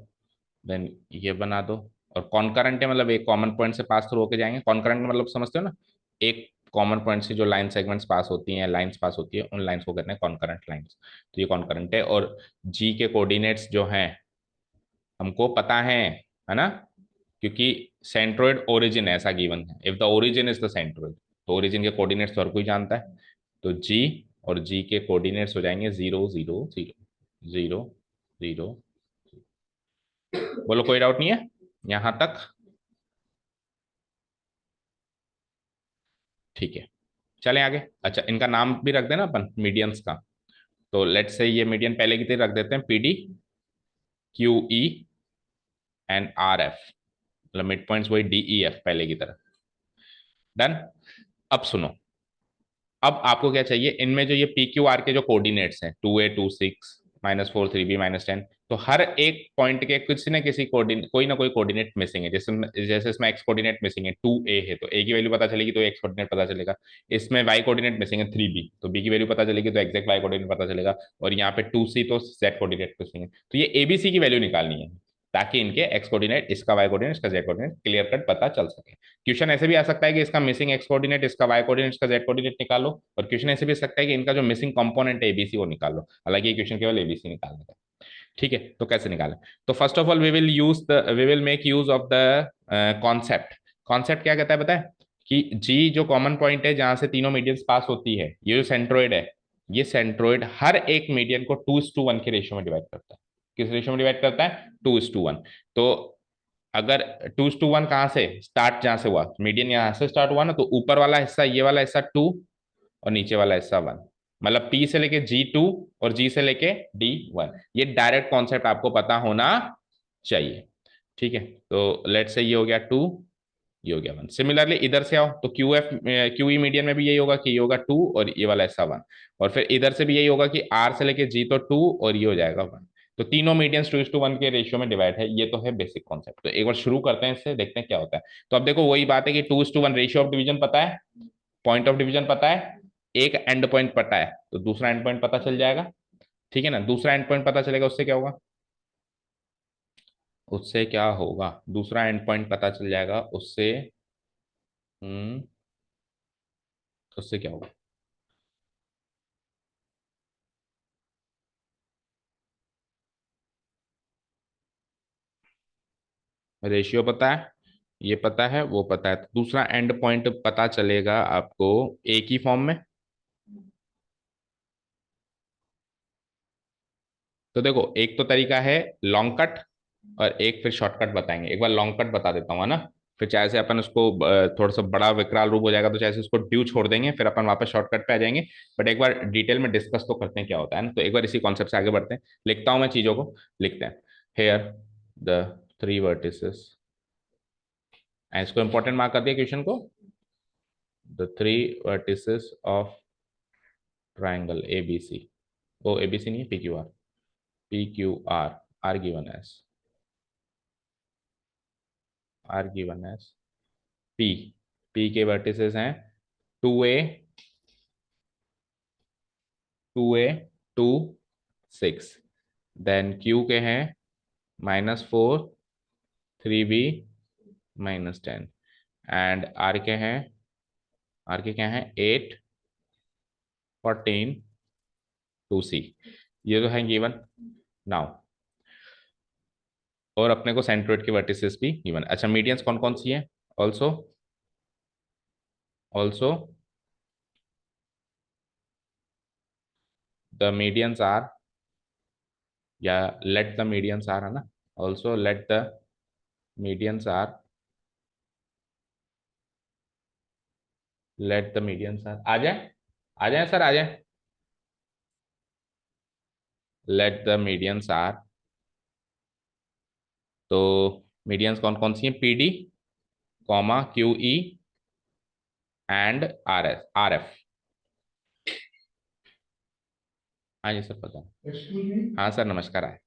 देन ये बना दो। और कॉन्करेंट है, मतलब एक कॉमन पॉइंट से पास थ्रू होके जाएंगे। कॉन्करेंट मतलब समझते हो ना, एक कॉमन पॉइंट से जो लाइन सेगमेंट्स पास होती हैं, लाइंस पास होती है, उन लाइंस को कहते हैं कॉन्करेंट लाइंस। तो ये कॉन्करेंट है, और जी के कोऑर्डिनेट्स जो हैं हमको पता है ना, क्योंकि सेंट्रोइड ओरिजिन ऐसा गिवन है, if the origin is the centroid, तो ओरिजिन के कोऑर्डिनेट्स तो हर कोई जानता है। तो जी और जी के कोऑर्डिनेट्स हो जाएंगे 0, 0, 0, 0, 0। बोलो कोई डाउट नहीं है यहां तक, ठीक है। चलें आगे। अच्छा, इनका नाम भी रख देना अपन मीडियंस का। तो लेट्स से ये मीडियन पहले की तरह रख देते हैं, PD, QE एंड RF, मतलब मिड पॉइंट्स वही DEF पहले की तरह। डन। अब सुनो, अब आपको क्या चाहिए, इनमें जो ये PQR के जो कोऑर्डिनेट्स हैं, 2A, 2, 6, -4, 3B, -10, तो हर एक पॉइंट के किसी न किसी कोऑर्डिनेट, कोई ना कोई कोऑर्डिनेट मिसिंग है। जैसे जैसे इसमें एक्स कोऑर्डिनेट मिसिंग है, 2A है तो A की वैल्यू पता चलेगी, तो एक्स कोऑर्डिनेट पता चलेगा। इसमें वाई कोऑर्डिनेट मिसिंग है 3B, तो B की वैल्यू पता चलेगी, तो एग्जैक्ट वाई कोऑर्डिनेट पता चलेगा। और यहाँ पे 2C, तो Z कोऑर्डिनेट मिसिंग है, तो ये ABC की वैल्यू निकालनी है, ताकि इनके एक्स कोऑर्डिनेट, इसका वाई कोऑर्डिनेट, इसका जेड कोऑर्डिनेट क्लियर कट पता चल सके। क्वेश्चन ऐसे भी आ सकता है कि इसका मिसिंग एक्स कोऑर्डिनेट, इसका वाई कोऑर्डिनेट, इसका जेड कोऑर्डिनेट निकालो। और क्वेश्चन ऐसे भी आ सकता है कि इनका जो मिसिंग कंपोनेंट है ABC वो निकालो। हालांकि ये क्वेश्चन केवल ABC निकालने का, ठीक है। तो कैसे निकालें, तो first of all we will make use of the concept. Concept क्या कहता है पता है, कि जी जो कॉमन पॉइंट है जहां से तीनों मीडियंस पास होती है, ये जो सेंट्रोइड है, ये सेंट्रोइड हर एक मीडियन को 2:1 के रेशियो में डिवाइड करता है। किस रेशियो में डिवाइड करता है, 2:1। तो अगर 2:1 कहाँ से स्टार्ट, जहां से हुआ मीडियन, यहां से स्टार्ट हुआ ना, तो ऊपर वाला हिस्सा, ये वाला हिस्सा 2, और नीचे वाला हिस्सा 1, मतलब P से लेके G2 और G से लेके D1। ये डायरेक्ट कॉन्सेप्ट आपको पता होना चाहिए, ठीक है। तो लेट से ये हो गया 2, ये हो गया 1। सिमिलरली इधर से आओ, तो QE मीडियन में भी यही होगा कि ये होगा 2 और ये वाला हिस्सा 1। और फिर इधर से भी यही होगा कि R से लेके G तो 2 और ये हो जाएगा 1। तो तीनों मीडियंस 2:1 के रेशियो में डिवाइड है। ये तो है बेसिक कॉन्सेप्ट। तो एक बार शुरू करते हैं इससे, देखते हैं क्या होता है। तो अब देखो वही बात है कि 2:1 रेशियो ऑफ डिवीजन पता है, पॉइंट ऑफ डिवीजन पता है, एक एंड पॉइंट पता है, तो दूसरा एंड पॉइंट पता चल जाएगा, ठीक है ना। दूसरा एंड पॉइंट पता चलेगा, उससे क्या होगा, उससे क्या होगा, दूसरा एंड पॉइंट पता चल जाएगा उससे। हम्म, उससे क्या होगा, रेशियो पता है, ये पता है, वो पता है, तो दूसरा एंड पॉइंट पता चलेगा आपको एक ही फॉर्म में। तो देखो, एक तो तरीका है लॉन्ग कट, और एक फिर शॉर्टकट बताएंगे। एक बार लॉन्ग कट बता देता हूँ, है ना। फिर चाहे से अपन उसको थोड़ा सा बड़ा विकराल रूप हो जाएगा तो चाहे से उसको ड्यू छोड़ देंगे, फिर अपन वापस शॉर्टकट पे आ जाएंगे। बट एक बार डिटेल में डिस्कस तो करते हैं क्या होता है ना। तो एक बार इसी कॉन्सेप्ट से आगे बढ़ते हैं। लिखता हूँ मैं चीजों को, लिखते हैं। हेयर द थ्री वर्टिसेस, इसको इंपॉर्टेंट मार्क कर दिया क्वेश्चन को। The three vertices of triangle A B C, O A B C नहीं है, P Q R, P Q R given as, are given as P, P के vertices हैं 2a, 2a, 2 6, then Q के हैं -4, 3b, -10, and are के हैं, are के क्या हैं 8, 14, 2c। ये तो है गिवन नाउ। और अपने को सेंट्रोइड के वर्टिसेस भी गिवन। अच्छा, मीडियंस कौन कौन सी है also, also the medians are, या लेट द मीडियंस आर, है ना। Also let the medians are, let the medians are, आ जाए, आ जाए सर, आ जाए। लेट द मीडियंस आर, तो मीडियंस कौन कौन सी हैं, P D, comma Q E and R S, R F. हाँ जी सर, पता है। हाँ सर, नमस्कार आए।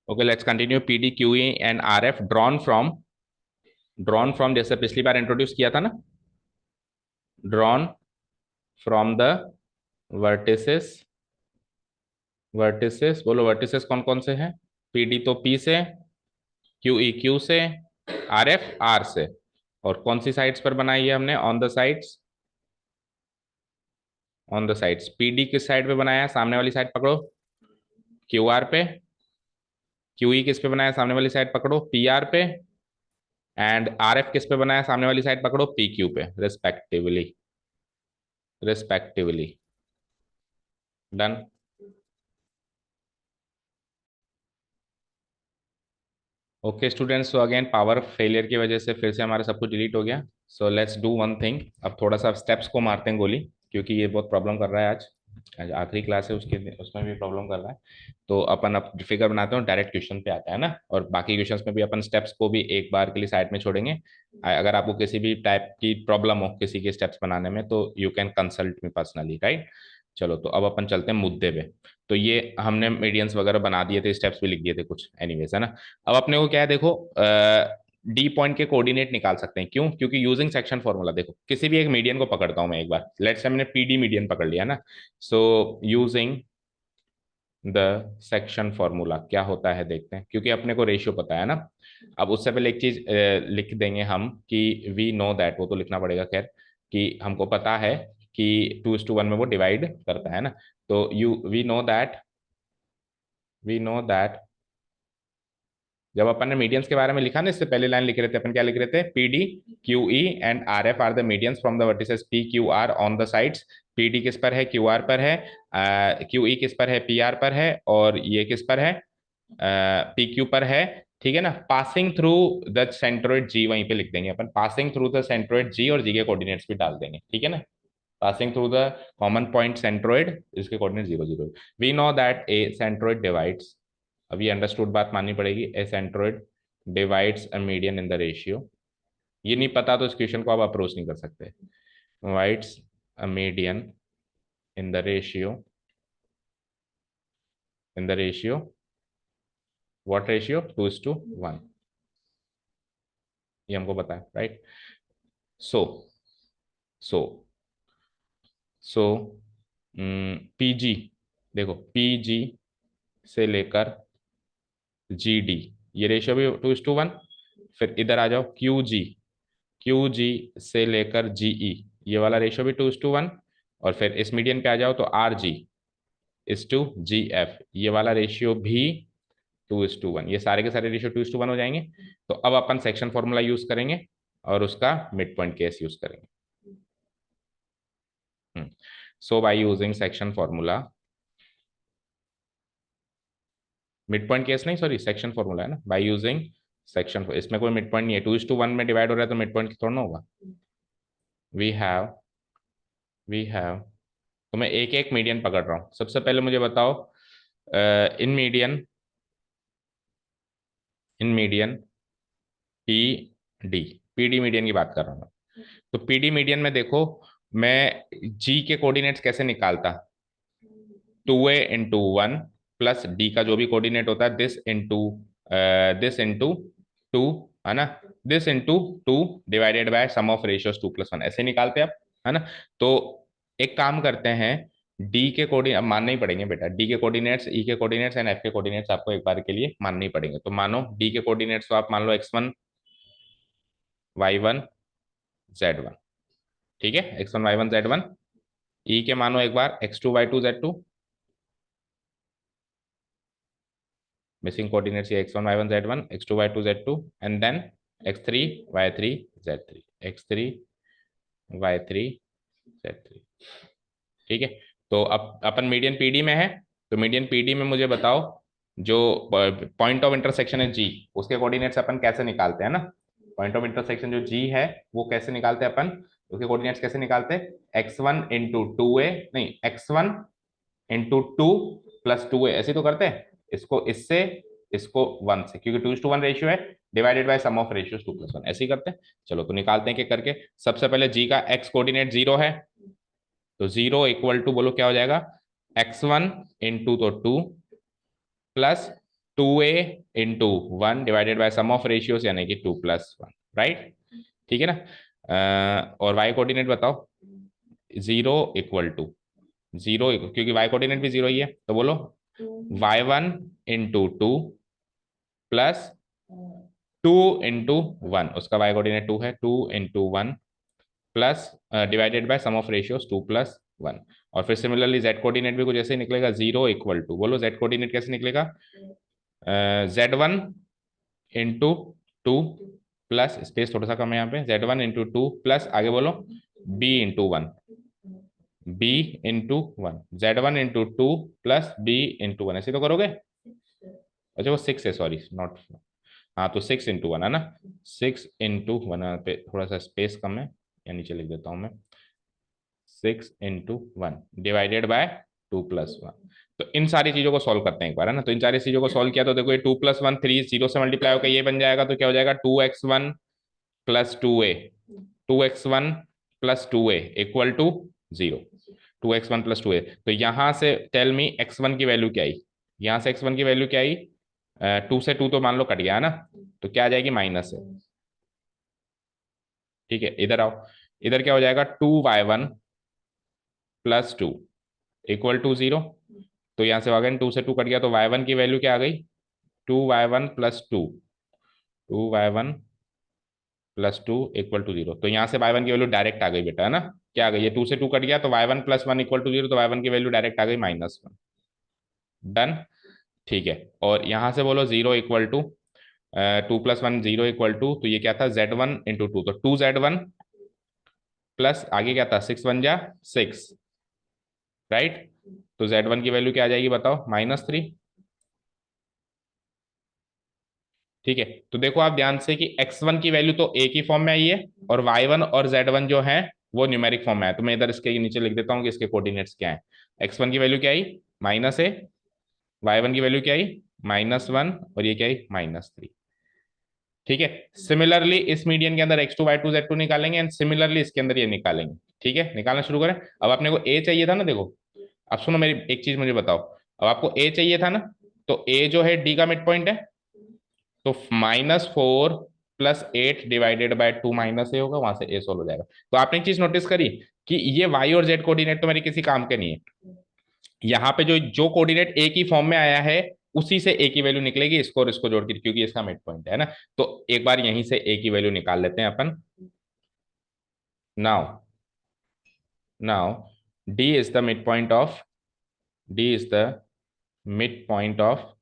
Okay, let's continue. P D Q E and R F drawn from, drawn from जैसे पिछली बार इंट्रोड्यूस किया था ना, drawn from the vertices, vertices बोलो, वर्टिसेस कौन कौन से हैं, पी डी तो पी से, क्यू ई क्यू से, आर एफ आर से। और कौन सी साइड्स पर बनाई है हमने, on the sides, on the sides. P D किस साइड पे बनाया है, सामने वाली साइड पकड़ो, क्यू आर पे। क्यू ई किस पे बनाया, सामने वाली साइड पकड़ो, पी आर पे। एंड आर एफ किस पे बनाया, सामने वाली साइड पकड़ो, पी क्यू पे, respectively, respectively. Done. Okay students, so again power failure की वजह से फिर से हमारा सब कुछ डिलीट हो गया। So let's do one thing, अब थोड़ा सा स्टेप्स को मारते हैं गोली, क्योंकि ये बहुत प्रॉब्लम कर रहा है आज। आज आखिरी क्लास है, उसके उसमें भी प्रॉब्लम कर रहा है। तो अपन अब फिगर बनाते हैं, डायरेक्ट क्वेश्चन पे आता है ना। और बाकी क्वेश्चंस में भी अपन स्टेप्स को भी एक बार के लिए साइड में छोड़ेंगे। अगर आपको किसी भी टाइप की प्रॉब्लम हो किसी के स्टेप्स बनाने में, तो you can consult me personally, right. चलो, तो अब अपन चलते हैं मुद्दे पे। तो ये हमने मीडियंस वगैरह बना दिए थे, स्टेप्स भी लिख दिए थे कुछ, एनीवेज, है ना। अब अपने को क्या है, देखो, डी पॉइंट के कोऑर्डिनेट निकाल सकते हैं। क्यों? क्योंकि यूजिंग सेक्शन फॉर्मूला, देखो किसी भी एक मीडियन को पकड़ता हूं मैं एक बार, लेट्स से मैंने पीडी मीडियन पकड़ लिया ना। So using the section formula क्या होता है देखते हैं, क्योंकि अपने को रेशियो पता है ना। अब उससे पहले एक चीज लिख देंगे हम कि वी नो दैट, वो तो लिखना पड़ेगा खैर, कि हमको पता है कि 2:1 में वो डिवाइड करता है ना। तो you we know that, we know that, जब अपन ने मीडियंस के बारे में लिखा ना, इससे पहले लाइन लिख रहे थे अपन, क्या लिख रहे थे, P D Q E and R F R the medians from the vertices P Q are on the sides. P D किस पर है, क्यू आर पर है, क्यू ई किस पर है, पी आर पर है, और ये किस पर है, पी क्यू पर है। ठीक है ना। पासिंग थ्रू द सेंट्रोइड जी, वहीं पे लिख देंगे अपन, पासिंग थ्रू द सेंट्रोइड जी, और जी के कोऑर्डिनेट्स भी डाल देंगे, ठीक है ना। Passing through the common point centroid, इसके coordinate 0 0। We know that a centroid divides, अब ये अंडरस्टूड बात माननी पड़ेगी, a centroid divides a median in the ratio. ये नहीं पता तो इस क्वेश्चन को आप अप्रोच नहीं कर सकते। Divides a median in the ratio, in the ratio, what ratio, 2:1, ये हमको पता है, राइट। सो सो सो पीजी, देखो पीजी से लेकर जी डी, ये रेशियो भी 2:1। फिर इधर आ जाओ, क्यू जी, क्यू जी से लेकर जीई, ये वाला रेशियो भी 2:1। और फिर इस मीडियन पे आ जाओ तो R G is to G F, ये वाला रेशियो भी 2:1। ये सारे के सारे रेशियो 2:1 हो जाएंगे। तो अब अपन सेक्शन फॉर्मूला यूज करेंगे और उसका मिड पॉइंट केस यूज करेंगे। So by using section formula, mid point case नहीं, सॉरी सेक्शन फॉर्मूला है ना, बाय यूजिंग सेक्शन। इसमें कोई मिड पॉइंट नहीं है, 2:1 में डिवाइड हो रहा है तो मिड पॉइंट थोड़ा ना होगा। वी हैव वी हैव तो मैं एक एक मीडियन पकड़ रहा हूं। सबसे पहले मुझे बताओ, इन median P D, PD median की बात कर रहा हूँ। तो पीडी मीडियन में देखो, मैं जी के कोऑर्डिनेट्स कैसे निकालता, 2a × 1 प्लस डी का जो भी कोऑर्डिनेट होता है दिस इंटू टू, है ना, this into two divided by sum of ratios 2+1, ऐसे निकालते हैं आप, है ना। तो एक काम करते हैं, डी के कोऑर्डिनेट अब मानने ही पड़ेंगे बेटा, डी के कोऑर्डिनेट्स, ई के कोऑर्डिनेट्स एंड एफ के कोऑर्डिनेट्स आपको एक बार के लिए मानने ही पड़ेंगे। तो मानो डी के कोऑर्डिनेट्स तो आप मान लो x1 y1 z1, ठीक है, x1 y1 z1। ई के मानो एक बार x2 y2 z2, missing coordinates ये x1 y1 z1, x2 y2 z2, and then x3 y3 z3, x3 y3 z3, ठीक है। तो अब अपन मीडियन पीडी में है, तो मीडियन पीडी में मुझे बताओ, जो पॉइंट ऑफ इंटरसेक्शन है जी, उसके कोऑर्डिनेट्स अपन कैसे निकालते हैं ना। पॉइंट ऑफ इंटरसेक्शन जो जी है वो कैसे निकालते हैं अपन, उसके कोऑर्डिनेट्स कैसे निकालते हैं, x1 × 2a, नहीं x1 × 2 + 2a, ऐसे तो करते हैं, इसको इससे इसको 1 से, क्योंकि 2:1 रेशियो है, divided by sum of ratios 2+1, ऐसे ही करते हैं। चलो तो निकालते हैं कि करके, सबसे पहले जी का x कोऑर्डिनेट 0 है, तो 0 इक्वल टू बोलो क्या हो जाएगा, x1 × तो 2 plus 2a × 1 divided by sum of ratios यानी कि 2+1, राइट, ठीक है ना। और y कोऑर्डिनेट बताओ, 0 क्योंकि y कोऑर्डिनेट भी 0 ही है, तो बोलो y1 × 2 प्लस 2 × 1, उसका y कोऑर्डिनेट 2 है, 2 × 1 plus divided by sum of ratios 2+1। और फिर सिमिलरली z कोऑर्डिनेट भी कुछ ऐसे ही निकलेगा, 0 इक्वल टू, बोलो z कोऑर्डिनेट कैसे निकलेगा, z1 × 2 प्लस, स्पेस थोड़ा सा कम है यहाँ पे, z1 × 2 प्लस आगे बोलो b × 1, b × 1, z1 × 2 plus b × 1, ऐसे तो करोगे। अच्छा वो 6 है, सॉरी नॉट, हाँ तो 6 × 1 है ना, 6 × 1 पे थोड़ा सा स्पेस कम है, या नीचे लिख देता हूँ मैं, 6 × 1 डिवाइडेड बाय 2+1। तो इन सारी चीजों को सॉल्व करते हैं एक बार, है ना। तो इन सारी चीजों को सॉल्व किया तो देखो ये 2+1 3 0 से मल्टीप्लाई होकर ये बन जाएगा, तो क्या हो जाएगा, 2x1 + 2a, 2x1 + 2a equal to 0, 2x1 + 2a। तो यहां से टेल मी x1 की वैल्यू क्या आई, यहां से x1 की वैल्यू क्या आई, 2 से 2 तो मान लो कट गया है ना, तो क्या आ जाएगी, माइनस है, ठीक है। इधर आओ, इधर क्या हो जाएगा, 2y1 + 2 इक्वल टू 0, तो यहां से अगेन 2 से 2 कट गया, तो y1 की वैल्यू क्या आ गई, 2y1 + 2, 2y1 + 2 इक्वल टू 0। तो यहां से y1 की वैल्यू डायरेक्ट आ गई बेटा, है ना, क्या आ गई, ये 2 से 2 कट गया, तो y1 + 1 इक्वल टू 0, तो y1 की वैल्यू डायरेक्ट आ गई -1, डन, ठीक है। और यहां से बोलो 0 इक्वल टू 2+1 0 इक्वल टू, तो ये क्या था, z1 × 2, तो 2z1 प्लस आगे क्या था, 6 × 1 = 6, राइट। तो z1 की वैल्यू क्या आ जाएगी बताओ, -3, ठीक है। तो देखो आप ध्यान से कि x1 की वैल्यू तो a की फॉर्म में आई है, और y1 और z1 जो है वो न्यूमेरिक फॉर्म में है। तो मैं इधर इसके नीचे लिख देता हूँ कि इसके कोऑर्डिनेट्स क्या है। x1 की वैल्यू क्या आई, -a, y1 की वैल्यू क्या आई, -1, और ये क्या आई, -3, ठीक है। सिमिलरली इस मीडियन के अंदर x2 y2 z2 निकालेंगे, एंड सिमिलरली इसके अंदर ये निकालेंगे, ठीक है। निकालना शुरू करें। अब अपने को a चाहिए था ना, देखो अब सुनो मेरी एक चीज मुझे बताओ, अब आपको a चाहिए था ना, तो a जो है d का मिड पॉइंट है, तो -4 + 8 डिवाइडेड बाय 2 -a होगा, वहां से a सोल्व हो जाएगा। तो आपने एक चीज नोटिस करी कि ये y और z कोऑर्डिनेट तो मेरे किसी काम के नहीं है, यहाँ पे जो जो कोऑर्डिनेट a की फॉर्म में आया है उसी से a की वैल्यू निकलेगी, इसको और इसको जोड़ के, क्योंकि इसका मिड पॉइंट है ना। तो एक बार यहीं से a की वैल्यू निकाल लेते हैं अपन। Now now d is the mid point of d is the mid point of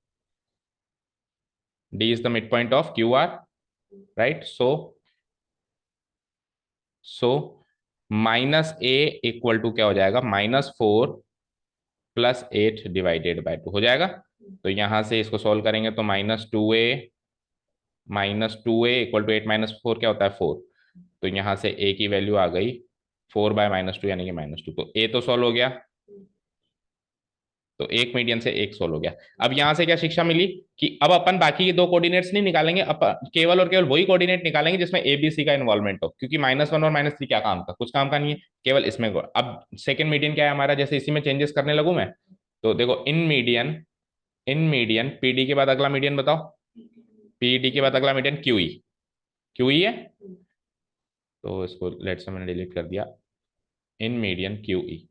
d is the midpoint of QR, right? So -a equal to क्या हो जाएगा, -4 + 8 डिवाइडेड बाय 2 हो जाएगा। तो यहां से इसको सॉल्व करेंगे तो -2a इक्वल टू 8 - 4 क्या होता है 4। तो यहां से a की वैल्यू आ गई 4/-2 यानी कि -2। तो a तो सॉल्व हो गया, तो एक मीडियन से एक सोल हो गया। अब यहां से क्या शिक्षा मिली कि अब अपन बाकी के दो कोऑर्डिनेट्स नहीं निकालेंगे, केवल और केवल वही कोऑर्डिनेट निकालेंगे जिसमें ए बी सी का इन्वॉल्वमेंट हो, क्योंकि -1 और -3 क्या काम का, कुछ काम का नहीं है, केवल इसमें। अब सेकंड मीडियन क्या है हमारा, जैसे इसी में चेंजेस करने लगू मैं, तो देखो इन मीडियन पीडी के बाद अगला मीडियन बताओ, पीडी के बाद अगला मीडियन क्यूई, क्यूई है, तो इसको लेट से मैंने डिलीट कर दिया, इन मीडियन क्यूई।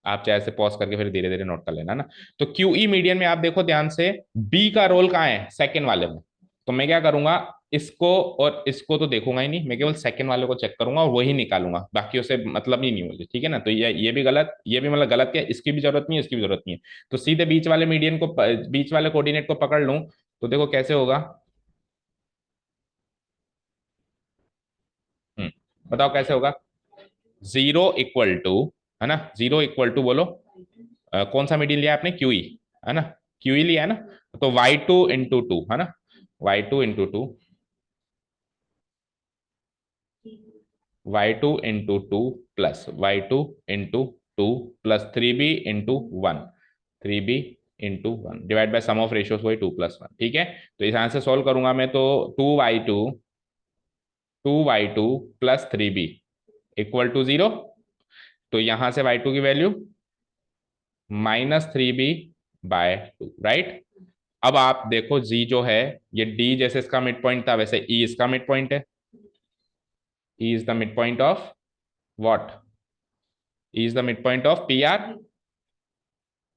आप चाहे से पॉज करके फिर धीरे धीरे नोट कर लेना ना। तो क्यूई मीडियन में आप देखो ध्यान से, बी का रोल कहाँ है, सेकंड वाले में। तो मैं क्या करूंगा, इसको और इसको तो देखूंगा ही नहीं, मैं केवल सेकंड वाले को चेक करूंगा और वही निकालूंगा, बाकी उसे मतलब ही नहीं मुझे, ठीक है ना। तो ये भी गलत, ये भी मतलब गलत क्या, इसकी भी जरूरत नहीं है, इसकी भी जरूरत नहीं है। तो सीधे बीच वाले मीडियन को, बीच वाले कोऑर्डिनेट को पकड़ लूं, तो देखो कैसे होगा। बताओ कैसे होगा। 0 = है ना, 0 = बोलो, कौन सा मीडियन लिया आपने, क्यूई, है ना, क्यूई लिया है ना। तो y2 × 2 है ना, y2 × 2, y2 × 2 plus y2 × 2 plus 3b × 1, 3b × 1 divide by sum of ratios वही 2 + 1, ठीक है। तो इस यहां से सॉल्व करूंगा मैं, तो 2y2 plus 3b equal to 0। तो यहां से y2 की वैल्यू -3b/2, राइट। अब आप देखो जी जो है, ये डी जैसे इसका मिड पॉइंट था वैसे ई इसका मिड पॉइंट है, E is the mid point of what, E is the mid point of P R,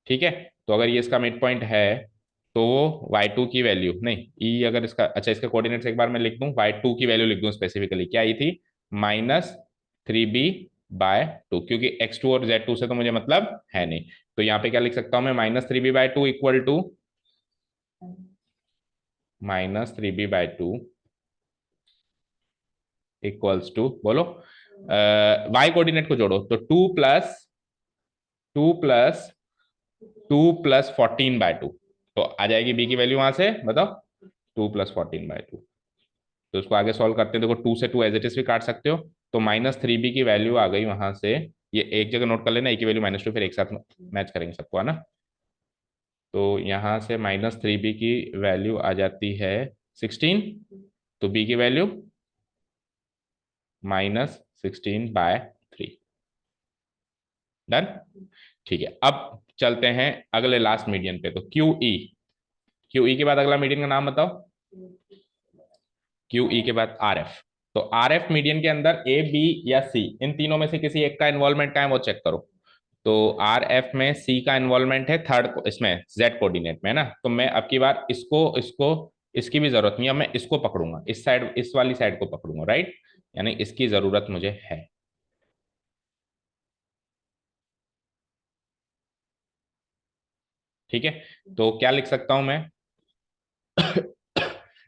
ठीक है। तो अगर ये इसका मिड पॉइंट है, तो y2 की वैल्यू नहीं, ई अगर इसका, अच्छा इसके कोऑर्डिनेट्स एक बार मैं लिख दूं, y2 की वैल्यू लिख दूं स्पेसिफिकली, क्या आई थी, -3b/2, क्योंकि x2 और z2 से तो मुझे मतलब है नहीं। तो यहाँ पे क्या लिख सकता हूं मैं, -3b/2 equal to -3b/2 equals to, बोलो, y कोऑर्डिनेट को जोड़ो, तो 2 + 14/2, तो आ जाएगी b की वैल्यू वहां से, बताओ, 2 + 14/2। तो उसको आगे सॉल्व करते हैं, देखो 2 से 2 एज इट इज भी काट सकते हो, तो -3b की वैल्यू आ गई वहां से, ये एक जगह नोट कर लेना, a की वैल्यू -2, फिर एक साथ मैच करेंगे सबको, है ना। तो यहां से -3b की वैल्यू आ जाती है 16, तो b की वैल्यू -16/3, डन, ठीक है। अब चलते हैं अगले लास्ट मीडियन पे, तो क्यू ई, क्यू ई के बाद अगला मीडियन का नाम बताओ, क्यू ई के बाद आर एफ। तो आर एफ मीडियन के अंदर ए बी या सी, इन तीनों में से किसी एक का इन्वॉल्वमेंट का है वो चेक करो। तो आर एफ में सी का इन्वॉल्वमेंट है थर्ड, इसमें जेड कोऑर्डिनेट में है ना। तो मैं अब की बार इसको इसको इसकी भी जरूरत नहीं है, मैं इसको पकड़ूंगा, इस साइड, इस वाली साइड को पकड़ूंगा, राइट, यानी इसकी जरूरत मुझे है, ठीक है। तो क्या लिख सकता हूं मैं,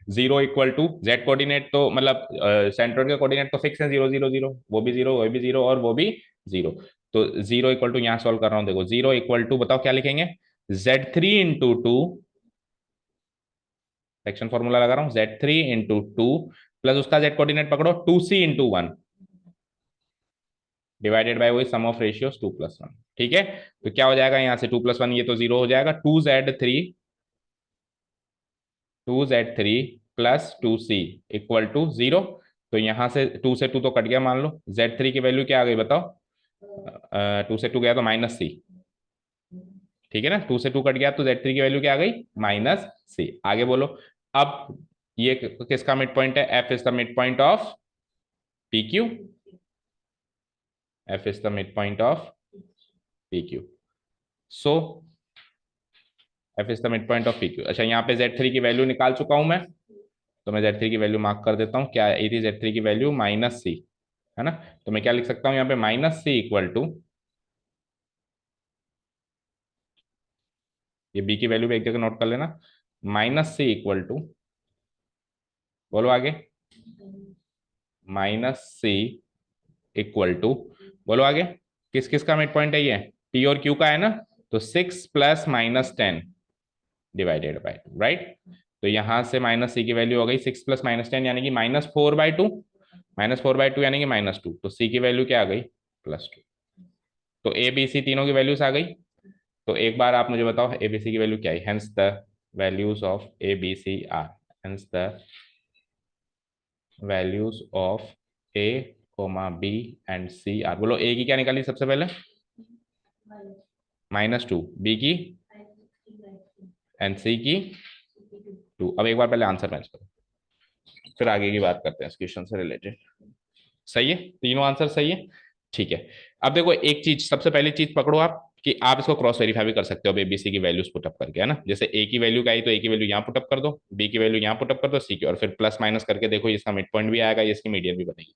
0 = जेड कोऑर्डिनेट, तो मतलब सेंट्रोइड के कोऑर्डिनेट तो फिक्स है, 0 0 0, वो भी 0, वो भी 0 और वो भी 0। तो 0 = यहां सॉल्व कर रहा हूं, देखो 0 = बताओ क्या लिखेंगे, Z3 × 2, सेक्शन फॉर्मूला लगा रहा हूं, Z3 × 2 प्लस उसका जेड कोऑर्डिनेट पकड़ो 2c × 1 डिवाइडेड बाय वही सम ऑफ रेशियोस 2 + 1, ठीक है। तो क्या हो जाएगा यहाँ से 2 + 1, ये तो 0 हो जाएगा, 2z3 plus 2c equal to 0। तो यहां से 2 से 2 तो कट गया, मान लो Z3 की वैल्यू क्या आ गई बताओ, 2 से 2 गया तो -c, ठीक है ना, 2 से 2 कट गया तो Z3 की वैल्यू क्या आ गई, -c। आगे बोलो, अब ये किसका मिड पॉइंट है, f is the mid point of PQ, f is the mid point of PQ, so f is the mid point of PQ। अच्छा यहाँ पे Z3 की वैल्यू निकाल चुका हूं मैं, तो मैं Z3 की वैल्यू मार्क कर देता हूँ, क्या आई थी Z3 की वैल्यू, -c, है ना। तो मैं क्या लिख सकता हूँ यहाँ पे, -c इक्वल टू, ये b की वैल्यू भी एक जगह नोट कर लेना, -c इक्वल टू, बोलो आगे, -c इक्वल टू, बोलो आगे, किस किस का मिड पॉइंट है ये, p और q का है ना। तो 6 + -10 डिवाइडेड बाय 2, राइट। तो यहां से माइनस सी की वैल्यू हो गई 6 प्लस -10 यानी कि -4/2, -4/2 यानी कि -2, तो सी की वैल्यू क्या आ गई +2। तो ए बी सी तीनों की वैल्यूज आ गई। तो एक बार आप मुझे बताओ ए बी सी की वैल्यू क्या है। Hence the values of A B C are, hence the values of A comma B and C are. बोलो ए की क्या निकाली सबसे पहले, -2, बी की एंड सी की 2। अब एक बार पहले आंसर मैच करो, फिर आगे की बात करते हैं इस क्वेश्चन से रिलेटेड। सही है, तीनों आंसर सही है, ठीक है। अब देखो एक चीज, सबसे पहली चीज पकड़ो आप कि आप इसको क्रॉस वेरीफाई भी कर सकते हो एबीसी की वैल्यूज पुटअप करके, है ना। जैसे ए की वैल्यू का आई तो ए की वैल्यू यहाँ पुटअप कर दो, बी की वैल्यू यहाँ पुटअप कर दो, सी की, और फिर प्लस माइनस करके देखो इसका मिड पॉइंट भी आएगा, इसकी मीडियन भी बनेगी।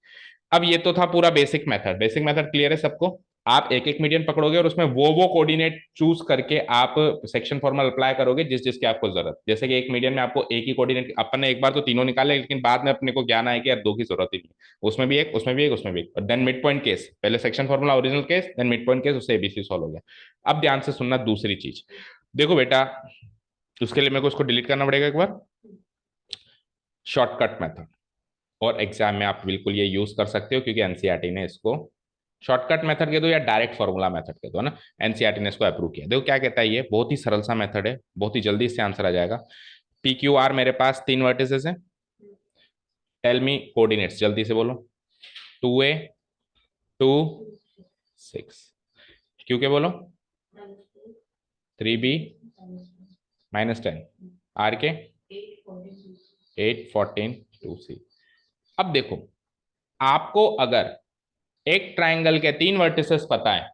अब ये तो था पूरा basic method, basic method clear है सबको। आप एक एक मीडियन पकड़ोगे और उसमें वो कोऑर्डिनेट चूज करके आप सेक्शन फॉर्मूला अप्लाई करोगे जिस जिसकी आपको जरूरत। जैसे कि एक मीडियन में आपको एक ही कोऑर्डिनेट, अपन ने एक बार तो तीनों निकाले, लेकिन बाद में अपने को ज्ञान आया कि यार दो की जरूरत ही नहीं, उसमें भी एक, उसमें भी एक, उसमें भी एक, और देन मिड पॉइंट केस, पहले section formula original case, then mid point case, उससे एबीसी सॉल्व हो गया। अब ध्यान से सुनना दूसरी चीज, देखो बेटा, उसके लिए मेरे को उसको डिलीट करना पड़ेगा एक बार, शॉर्टकट मेथड। और एग्जाम में आप बिल्कुल ये यूज कर सकते हो क्योंकि एनसीईआरटी ने इसको शॉर्टकट मेथड कह दो या डायरेक्ट फॉर्मूला मेथड कह दो ना, एनसीईआरटी ने इसको अप्रूव किया। देखो क्या कहता है, ये बहुत ही सरल सा मेथड है, बहुत ही जल्दी इससे आंसर आ जाएगा। पी क्यू आर मेरे पास 3 वर्टिसेस हैं, टेल मी कोऑर्डिनेट्स, जल्दी से बोलो। 2a 2 6, क्यू के बोलो 3b -10, आर के 8 14 2c। अब देखो, आपको अगर एक ट्राइंगल के 3 वर्टिसेस पता है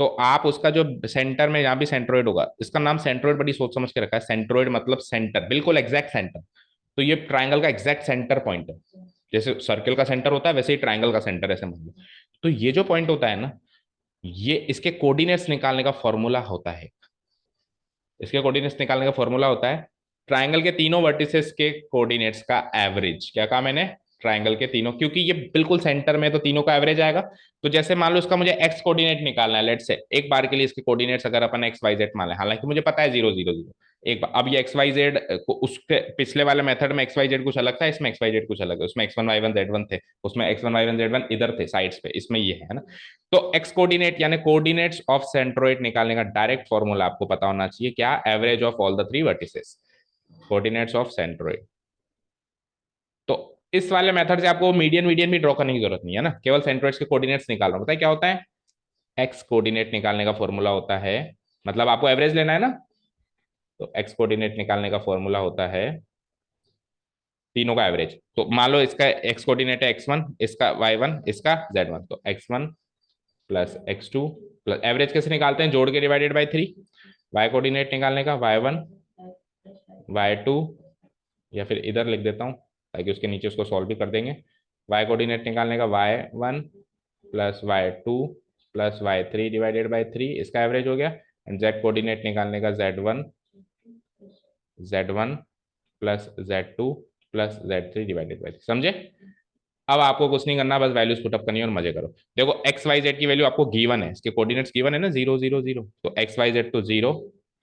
तो आप उसका जो सेंटर में, यहां भी सेंट्रोइड होगा, इसका नाम सेंट्रोइड बड़ी सोच समझ के रखा है, सेंट्रोइड मतलब सेंटर, बिल्कुल एग्जैक्ट सेंटर। तो ये ट्राइंगल का एग्जैक्ट सेंटर पॉइंट है। जैसे सर्कल का सेंटर होता है वैसे ही ट्राइंगल का सेंटर ऐसे मान लो। तो ये जो पॉइंट होता है ना, ये इसके कोऑर्डिनेट्स निकालने का फॉर्मूला होता है। इसके कोऑर्डिनेट्स निकालने का फॉर्मूला होता है ट्राइंगल के तीनों वर्टिसेस के कोऑर्डिनेट्स का एवरेज। क्या कहा मैंने, ट्राइंगल के तीनों, क्योंकि ये बिल्कुल सेंटर में तो तीनों का एवरेज आएगा। तो जैसे मान लो इसका मुझे एक्स कोऑर्डिनेट निकालना है, लेट से एक बार के लिए इसके कोऑर्डिनेट्स अगर अपन एक्स वाई जेड मान लें, हालांकि मुझे पता है 0 0 0, एक बार अब ये एक्स वाई जेड, उसके पिछले वाले मेथड में एक्स वाई जेड कुछ अलग था, इसमें एक्स वाई जेड कुछ अलग है। उसमें x one y one z one थे, उसमें x one y one z one इधर थे साइड्स पे, इसमें ये है ना। तो एक्स कोऑर्डिनेट यानी कोऑर्डिनेट्स ऑफ सेंट्रोइड निकालने का डायरेक्ट फॉर्मूला आपको पता होना चाहिए, क्या, average of all the 3 vertices, coordinates of centroid. तो इस वाले मेथड से आपको मीडियन मीडियन भी ड्रॉ करने की जरूरत नहीं है ना, केवल सेंट्रोइड्स के कोऑर्डिनेट्स निकाल रहा हूं। बताइए क्या होता है, एक्स कोऑर्डिनेट निकालने का फॉर्मूला होता है, मतलब आपको एवरेज लेना है ना, तो एक्स कोऑर्डिनेट निकालने का फॉर्मूला होता है तीनों का एवरेज। तो मान लो इसका एक्स कोऑर्डिनेट है x1, इसका y1, इसका z1, तो x1 plus x2 plus, average कैसे निकालते हैं, जोड़ के डिवाइडेड बाई 3। y कोऑर्डिनेट निकालने का y1 y2, या फिर इधर लिख देता हूँ ताकि उसके नीचे उसको सॉल्व भी कर देंगे। y कोऑर्डिनेट निकालने का y1 plus y2 plus y3 divided by 3, इसका एवरेज हो गया। एंड z कोऑर्डिनेट निकालने का z1 plus z2 plus z3 divided by 3, समझे। अब आपको कुछ नहीं करना, बस वैल्यूज पुटअप करनी है और मजे करो। देखो एक्स वाई जेड की वैल्यू आपको गिवन है, इसके कोऑर्डिनेट्स गिवन है ना, 0 0 0, तो एक्स वाई जेड तो 0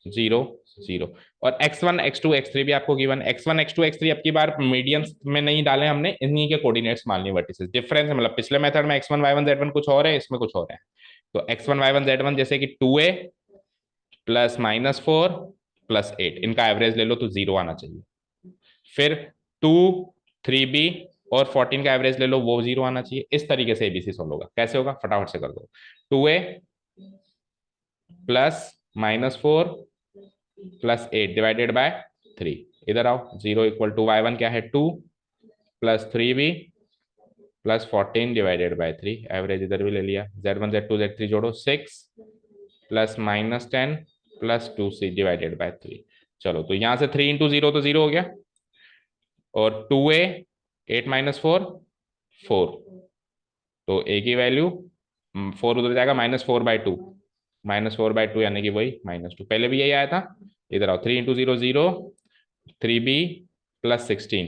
0 0, और x1 x2 x3 भी आपको गिवन। x1 x2 x3 अब की बार मीडियंस में नहीं डाले हमने, इन्हीं के कोऑर्डिनेट्स मान लिए, वर्टिसेस डिफरेंस है, मतलब पिछले मेथड में x1 y1 z1 कुछ और है, इसमें कुछ और है। तो x1 y1 z1 जैसे कि 2a प्लस -4 प्लस 8, इनका एवरेज ले लो तो 0 आना चाहिए। फिर 2 3b और 14 का एवरेज ले लो, वो 0 आना चाहिए। इस तरीके से एबीसी सोल्व होगा। कैसे होगा, फटाफट से कर दो। 2a plus -4 plus 8 divided by 3, इधर आओ, 0 इक्वल टू y1 क्या है 2 plus 3b plus 14 divided by 3, average इधर भी ले लिया। z1 z2 z3 जोड़ो 6 plus -10 plus 2c divided by 3। चलो, तो यहां से 3 इंटू 0 तो 0 हो गया, और 2a 8 -4 4, तो a की वैल्यू 4 उधर जाएगा, -4/2, -4/2 यानी कि वही -2, पहले भी यही आया था। इधर आओ, 3 इंटू 0 0, 3b प्लस 16,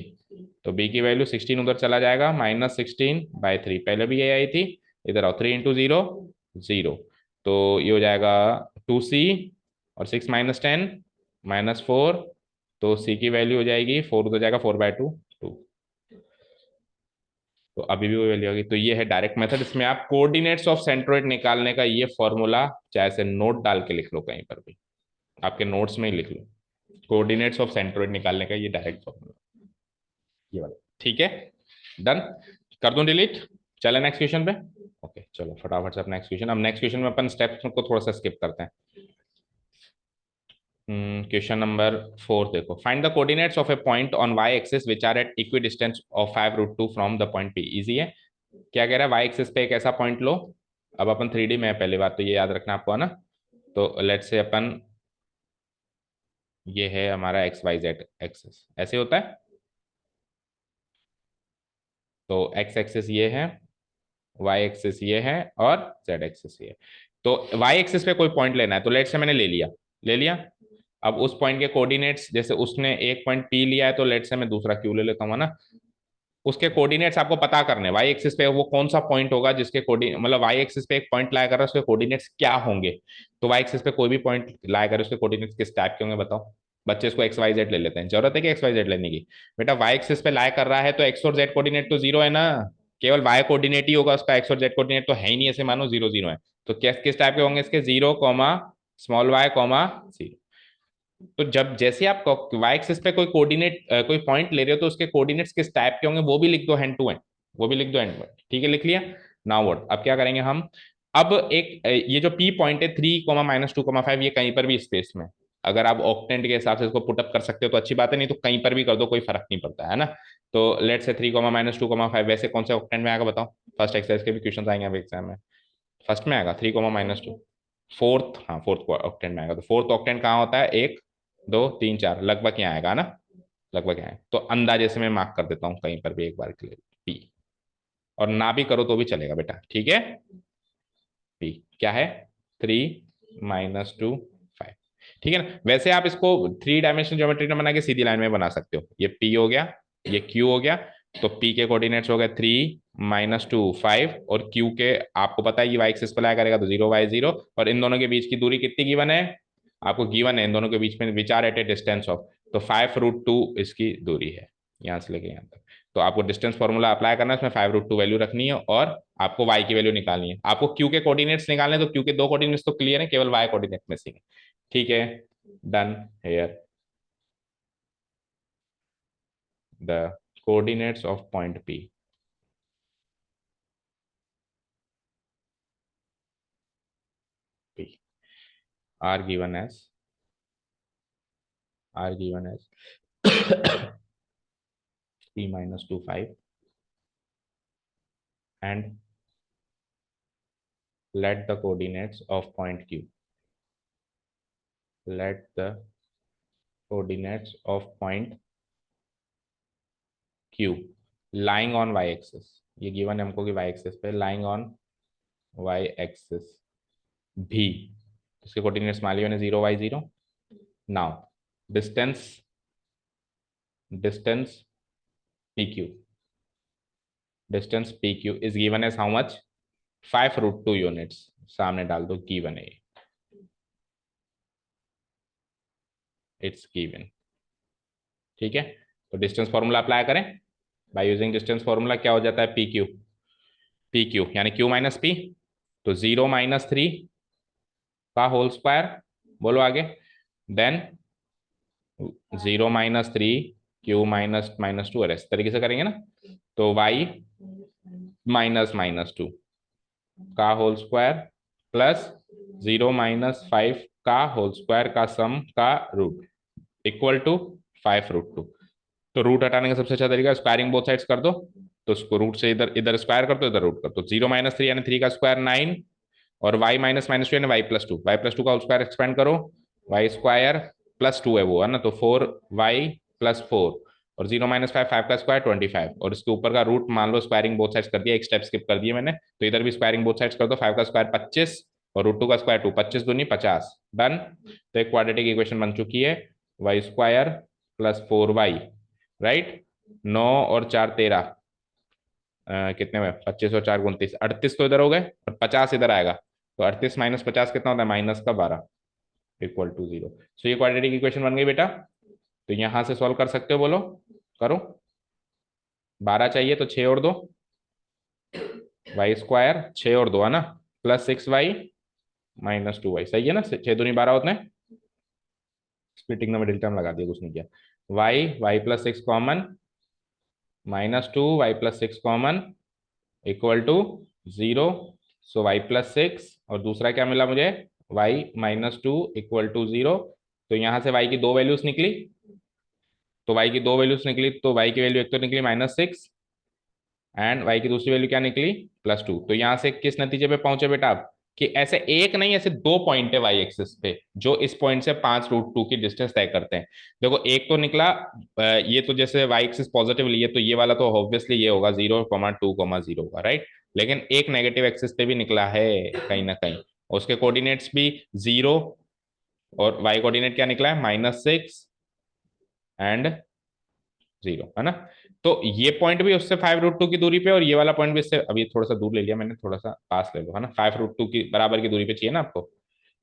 तो b की वैल्यू 16 उधर चला जाएगा, -16/3, पहले भी यही आई थी। इधर आओ, 3 इंटू 0 0, तो ये हो जाएगा 2c, और 6 -10 -4, तो सी की वैल्यू हो जाएगी 4 हो जाएगा 4/2 2। तो अभी भी वो वैल्यू होगी। तो ये है डायरेक्ट मेथड, इसमें आप कोऑर्डिनेट्स ऑफ सेंट्रोइड निकालने का ये फॉर्मूला चाहे से नोट डाल के लिख लो, कहीं पर भी आपके नोट्स में ही लिख लो, कोऑर्डिनेट्स ऑफ सेंट्रोइड निकालने का ये डायरेक्ट फॉर्मूला, ये वाला। ठीक है, डन, कर दूं डिलीट, चले नेक्स्ट क्वेश्चन पे। ओके चलो फटाफट से अपना नेक्स्ट क्वेश्चन। अब नेक्स्ट क्वेश्चन में अपन स्टेप्स को थोड़ा सा स्किप करते हैं। क्वेश्चन नंबर 4 देखो, find the coordinates of a point on Y axis which are at equidistance of 5√2 from the point P. Easy है। क्या कह रहा है, वाई एक्सिस पे एक ऐसा पॉइंट लो। अब अपन 3D में है, पहली बात तो ये याद रखना आपको, है ना। तो लेट्स से अपन, ये है हमारा एक्स वाई जेड एक्सिस, ऐसे होता है। तो एक्स एक्सिस ये है, वाई एक्सिस ये है, और जेड एक्सिस ये है। तो वाई एक्सिस पे कोई पॉइंट लेना है, तो लेट्स से मैंने ले लिया, ले लिया। अब उस पॉइंट के कोऑर्डिनेट्स, जैसे उसने एक पॉइंट पी लिया है, तो लेट्स से मैं दूसरा क्यू ले लेता हूँ, है ना। उसके कोऑर्डिनेट्स आपको पता करने, वाई एक्सिस पे वो कौन सा पॉइंट होगा जिसके कोऑर्डिनेट, मतलब वाई एक्सिस पे एक पॉइंट लाया कर रहा है, उसके कोऑर्डिनेट्स क्या होंगे। तो वाई एक्सिस पे कोई भी पॉइंट लाया कर, उसके कोऑर्डिनेट्स किस टाइप के होंगे बताओ। बच्चे इसको एक्स वाई जेड ले लेते हैं, जरूरत है कि एक्स वाई जेड लेने की। बेटा वाई एक्सिस पे लाया कर रहा है तो एक्स और जेड कोऑर्डिनेट तो जीरो है ना, केवल वाई कोऑर्डिनेट ही होगा उसका, एक्स और जेड कोऑर्डिनेट तो है ही नहीं, ऐसे मानो जीरो जीरो है। तो किस टाइप के होंगे इसके, 0, स्मॉल y, 0। तो जब जैसे आप वाई एक्सिस पे कोई कोऑर्डिनेट कोई पॉइंट ले रहे हो, तो उसके कोऑर्डिनेट्स किस टाइप के होंगे वो भी लिख दो हैंड टू हैंड, वो भी लिख दो हैंड टू हैंड। ठीक है, लिख लिया। नाउ व्हाट, अब क्या करेंगे हम। अब एक ये जो पी पॉइंट है 3, -2, 5, ये कहीं पर भी स्पेस में, अगर आप ऑक्टेंट के हिसाब से इसको पुटअप कर सकते हो तो अच्छी बात है, नहीं तो कहीं पर भी कर दो, कोई फर्क नहीं पड़ता है ना। तो लेट से 3, -2, 5 वैसे कौन से ऑक्टेंट में आएगा बताओ। फर्स्ट एक्सरसाइज के भी क्वेश्चन आएंगे अब एग्जाम में। फर्स्ट में आएगा 3, -2। फोर्थ, हाँ फोर्थ ऑक्टेंट में आएगा। तो फोर्थ ऑक्टेंट कहाँ होता है, 1, 2, 3, 4, लगभग यहाँ आएगा ना, लगभग यहाँ। तो अंदाजे से मैं मार्क कर देता हूँ कहीं पर भी एक बार के लिए पी, और ना भी करो तो भी चलेगा बेटा, ठीक है। पी क्या है, 3, -2, 5। ठीक है ना। वैसे आप इसको 3 डायमेंशनल ज्योमेट्री में बना के सीधी लाइन में बना सकते हो। ये पी हो गया, ये क्यू हो गया। तो पी के कोऑर्डिनेट्स हो गए 3, -2, 5, और क्यू के आपको पता है ये वाई एक्सिस पर लाया करेगा तो 0, y 0। और इन दोनों के बीच की दूरी कितनी गिवन है, आपको गिवन है इन दोनों के बीच में, which are at a distance of, तो 5√2 इसकी दूरी है यहाँ से लेके यहाँ तक। तो आपको डिस्टेंस फॉर्मूला अप्लाई करना है, उसमें 5√2 वैल्यू रखनी है, और आपको y की वैल्यू निकालनी है। आपको q के कोऑर्डिनेट्स निकालने, तो q के दो कोऑर्डिनेट्स तो क्लियर है, केवल y कोऑर्डिनेट मिसिंग है। ठीक है, done here the coordinates of point p p are given as are given as 3, -2, 5, and let the coordinates of point q, let the coordinates of point q lying on y axis, ये given है हमको कि y axis पे lying on y axis भी, इसके coordinates मान लिया 0, y 0। Now distance, distance P Q, distance P Q is given as how much, 5√2 units. सामने डाल दो, गिवन है, इट्स गिवन। ठीक है, तो डिस्टेंस फॉर्मूला अप्लाई करें। बाय यूजिंग डिस्टेंस फॉर्मूला क्या हो जाता है, पी क्यू, पी क्यू यानी क्यू माइनस पी, तो 0, -3 का होल स्क्वायर, बोलो आगे। देन 0, -3 क्यू -2, और इस तरीके से करेंगे ना। तो y -2 का होल स्क्वायर प्लस 0, -5 का होल स्क्वायर का सम का रूट इक्वल टू 5√2। तो रूट हटाने का सबसे अच्छा तरीका, स्क्वायरिंग बोथ साइड्स कर दो। तो उसको रूट से इधर इधर स्क्वायर कर दो, इधर रूट कर दो। 0, -3 यानी 3 का स्क्वायर 9, और y -2 यानी y+2 का होल स्क्वायर एक्सपेंड करो, y² +2 है वो, है ना। तो 4y+4, और 0, -5 5 का स्क्वायर 25, और इसके ऊपर का रूट मान लो, स्क्वायरिंग बोथ साइड्स कर दिया, एक स्टेप स्किप कर दिया मैंने। तो इधर भी स्क्वायरिंग बोथ साइड्स कर दो, 5 का स्क्वायर 25, और √2 का स्क्वायर 2, 25×2 = 50, डन। तो एक क्वाड्रेटिक इक्वेशन बन चुकी है, y² + 4y, राइट। 9 और 4 13, कितने में, 25 और 4 29, 38 तो इधर हो गए, और 50 इधर आएगा। तो 38 - 50 कितना होता है, -12। Equal to 0। सो ये क्वाड्रेटिक इक्वेशन बन गई बेटा। तो यहां से सॉल्व कर सकते हो, बोलो करो। 12 चाहिए तो 6 और 2 वाई स्क्वायर, 6 और 2 है ना, प्लस 6y माइनस 2y, सही है ना, 6 दूनी 12 होते हैं। स्प्लिटिंग में मिडिल टर्म लगा दिया, कुछ नहीं किया। Y plus 6 common, minus 2y+6 common equal to 0। So y+6 और दूसरा क्या मिला मुझे, y-2 इक्वल टू 0। तो यहां से y की दो वैल्यूज निकली, तो y की दो वैल्यूज निकली, तो y की वैल्यू एक तो निकली -6 एंड y की दूसरी वैल्यू क्या निकली, +2। तो यहां से किस नतीजे पे पहुंचे बेटा आप, कि ऐसे एक नहीं, ऐसे दो पॉइंट है वाई एक्सिस पे जो इस पॉइंट से 5√2 की डिस्टेंस तय करते हैं। देखो एक तो निकला, ये तो जैसे वाई एक्सिस पॉजिटिव लिए तो ये वाला तो ऑब्वियसली ये होगा 0,2,0 होगा, राइट। लेकिन एक नेगेटिव एक्सिस पे भी निकला है कहीं ना कहीं, उसके कोऑर्डिनेट्स भी 0, और वाई कोऑर्डिनेट क्या निकला है, -6 एंड 0, है ना। तो ये पॉइंट भी उससे 5√2 की दूरी पे, और ये वाला पॉइंट भी इससे, अभी थोड़ा सा दूर ले लिया मैंने, थोड़ा सा पास ले लो, है ना, 5√2 की बराबर की दूरी पे चाहिए ना आपको।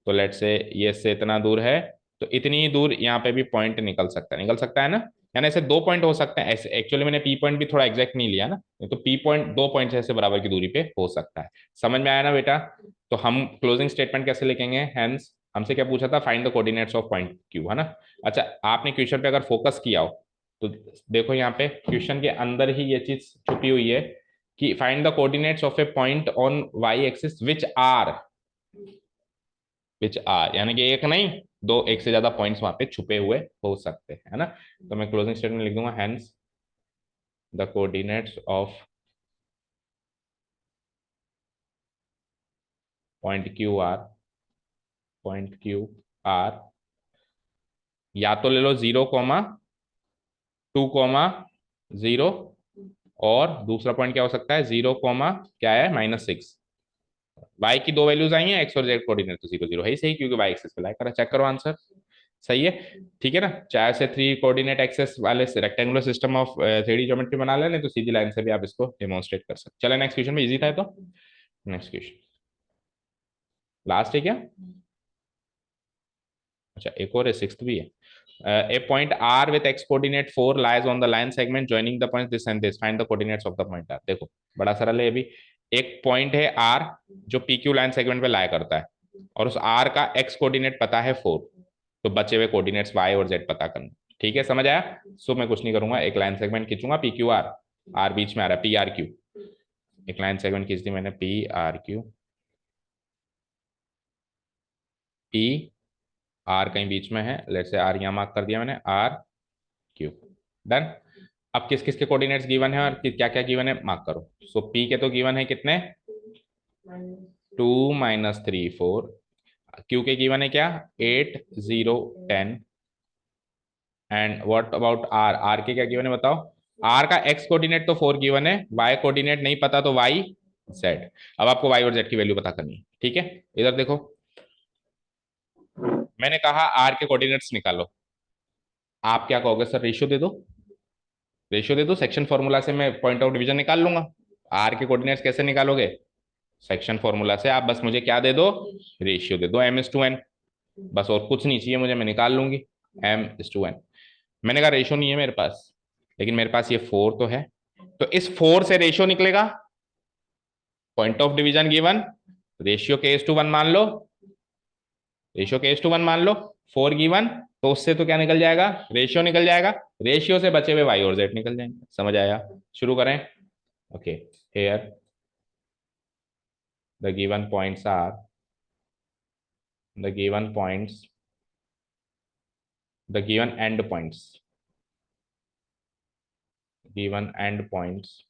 तो लेट से ये इससे इतना दूर है, तो इतनी ही दूर यहाँ पे भी पॉइंट निकल सकता है ना। यानी ऐसे दो पॉइंट हो सकते हैं ऐसे, एक्चुअली मैंने पी पॉइंट भी थोड़ा एग्जैक्ट नहीं लिया ना, तो पी पॉइंट दो पॉइंट ऐसे बराबर की दूरी पे हो सकता है। समझ में आया ना बेटा। तो हम क्लोजिंग स्टेटमेंट कैसे लिखेंगे, हेंस हमसे क्या पूछा था, find the coordinates of point Q, है ना। अच्छा आपने क्वेश्चन पे अगर फोकस किया हो तो देखो यहाँ पे क्वेश्चन के अंदर ही ये चीज छुपी हुई है कि find the coordinates of a point on Y axis which are, यानी कि एक नहीं दो, एक से ज्यादा पॉइंट्स वहां पे छुपे हुए हो सकते हैं, है ना। तो मैं क्लोजिंग स्टेटमेंट लिख दूंगा, hence the coordinates of point Q R या तो ले लो 0,2,0, और दूसरा पॉइंट क्या हो सकता है, 0, क्या है, -6। वाई की दो वैल्यूज आई हैं, एक्स और जेड कोऑर्डिनेट तो 0, 0 है ही सही, क्योंकि वाई एक्सिस पे लाई करा, चेक करो आंसर सही है। ठीक है ना, चाहे से थ्री कोऑर्डिनेट एक्सेस वाले rectangular system of 3D geometry बना लेने, तो सीधी लाइन से भी आप इसको डेमोन्स्ट्रेट कर सकते। चलो नेक्स्ट क्वेश्चन में, इजी था तो नेक्स्ट क्वेश्चन लास्ट है क्या, अच्छा एक और है, सिक्स्थ भी है। A point R with x coordinate 4 lies on the line segment joining the points this and this. Find the coordinates of the point R. देखो बड़ा सरल है ये भी। एक पॉइंट है R जो PQ लाइन सेगमेंट पे लाया करता है, और उस R का x कोऑर्डिनेट पता है 4, तो बचे हुए कोऑर्डिनेट्स y और z पता करना। ठीक है, समझ आया। सो मैं कुछ नहीं करूंगा, एक लाइन सेगमेंट खींचूंगा PQR, R बीच में आ रहा है PRQ, एक लाइन सेगमेंट खींच दी मैंने PRQ, PR कहीं बीच में है, लेट से R यहाँ मार्क कर दिया मैंने, RQ, डन। अब किस किस के कोऑर्डिनेट्स गिवन है और क्या क्या गिवन है मार्क करो। सो पी के तो गिवन है कितने, 2 - 3 4, क्यू के गिवन है क्या, 8 0 10, and what about R, R के क्या गिवन है बताओ। आर का एक्स कोऑर्डिनेट तो 4 गिवन है, वाई कोऑर्डिनेट नहीं पता, तो वाई जेड। अब आपको वाई और जेड की वैल्यू पता करनी है, ठीक है। इधर देखो मैंने कहा आर के कोऑर्डिनेट्स निकालो, आप क्या कहोगे, सर रेशियो दे दो, रेशियो दे दो, सेक्शन फॉर्मूला से मैं पॉइंट ऑफ डिवीजन निकाल लूंगा। आर के कोऑर्डिनेट्स कैसे निकालोगे, सेक्शन फॉर्मूला से। आप बस मुझे क्या दे दो, रेशियो दे दो m/n, बस और कुछ नहीं चाहिए मुझे, मैं निकाल लूंगी m/n। मैंने कहा रेशियो नहीं है मेरे पास, लेकिन मेरे पास ये 4 तो है, तो इस 4 से रेशियो निकलेगा, point of division given, ratio k/1 मान लो, रेशियो k/1 मान लो, 4 गिवन, तो उससे तो क्या निकल जाएगा, रेशियो निकल जाएगा, रेशियो से बचे हुए वाई और जेड निकल जाएंगे। समझ आया, शुरू करें। Okay, here the given points are, the given points, the given endpoints, given endpoints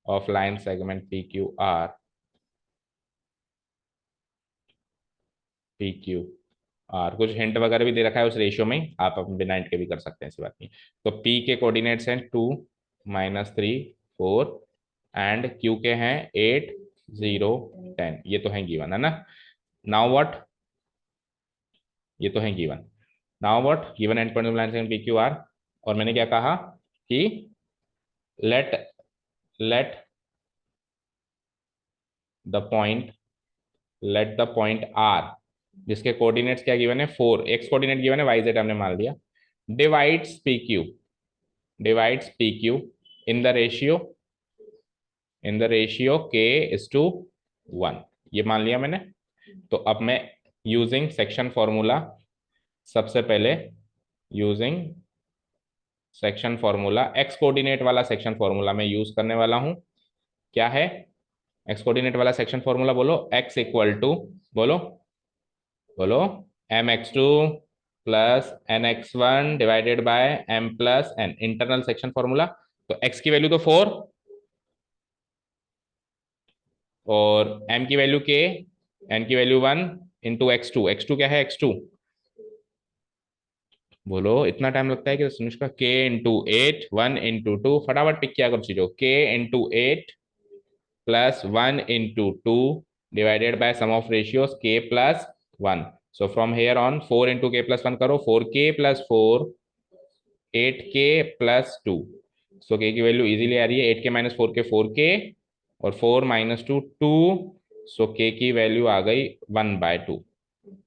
of line segment PQR, PQR, कुछ हिंट वगैरह भी दे रखा है उस रेशियो में, आप बिना हिंट के भी कर सकते हैं, ऐसी बात नहीं। तो P के कोऑर्डिनेट्स हैं 2 - 3 4, एंड Q के हैं 8 0 10, ये तो है गिवन, है ना। नाउ व्हाट, ये तो है given, now what, given and point of line segment PQR, और मैंने क्या कहा कि let let the point, let the point R जिसके कोऑर्डिनेट्स क्या गिवन है 4, एक्स कोऑर्डिनेट गिवन है, वाई जेड हमने मान लिया, divides P Q, divides P Q in the ratio, in the ratio K is to 1, ये मान लिया मैंने। तो अब मैं यूजिंग सेक्शन फॉर्मूला, सबसे पहले using section formula, X coordinate वाला सेक्शन फॉर्मूला मैं यूज करने वाला हूं। क्या है एक्स कोऑर्डिनेट वाला सेक्शन फॉर्मूला? बोलो, एक्स इक्वल टू, बोलो बोलो, M X two plus N X one divided by M plus N, internal section formula. तो एक्स की वैल्यू तो 4 और m की वैल्यू k, n की value 1 into X two, X two क्या है x2, बोलो इतना टाइम लगता है कि सुनिश्का, k इंटू 8, 1 इंटू 2, फटाफट पिक किया करो चीजों, k into 8 plus 1 into 2 divided by sum of ratios k plus 1। So from here on 4 into k plus 1 करो, 4k plus 4, 8k plus 2। So k की वैल्यू इजीली आ रही है, 8k माइनस 4k 4k और 4 minus 2 2। So k की value आ गई 1/2।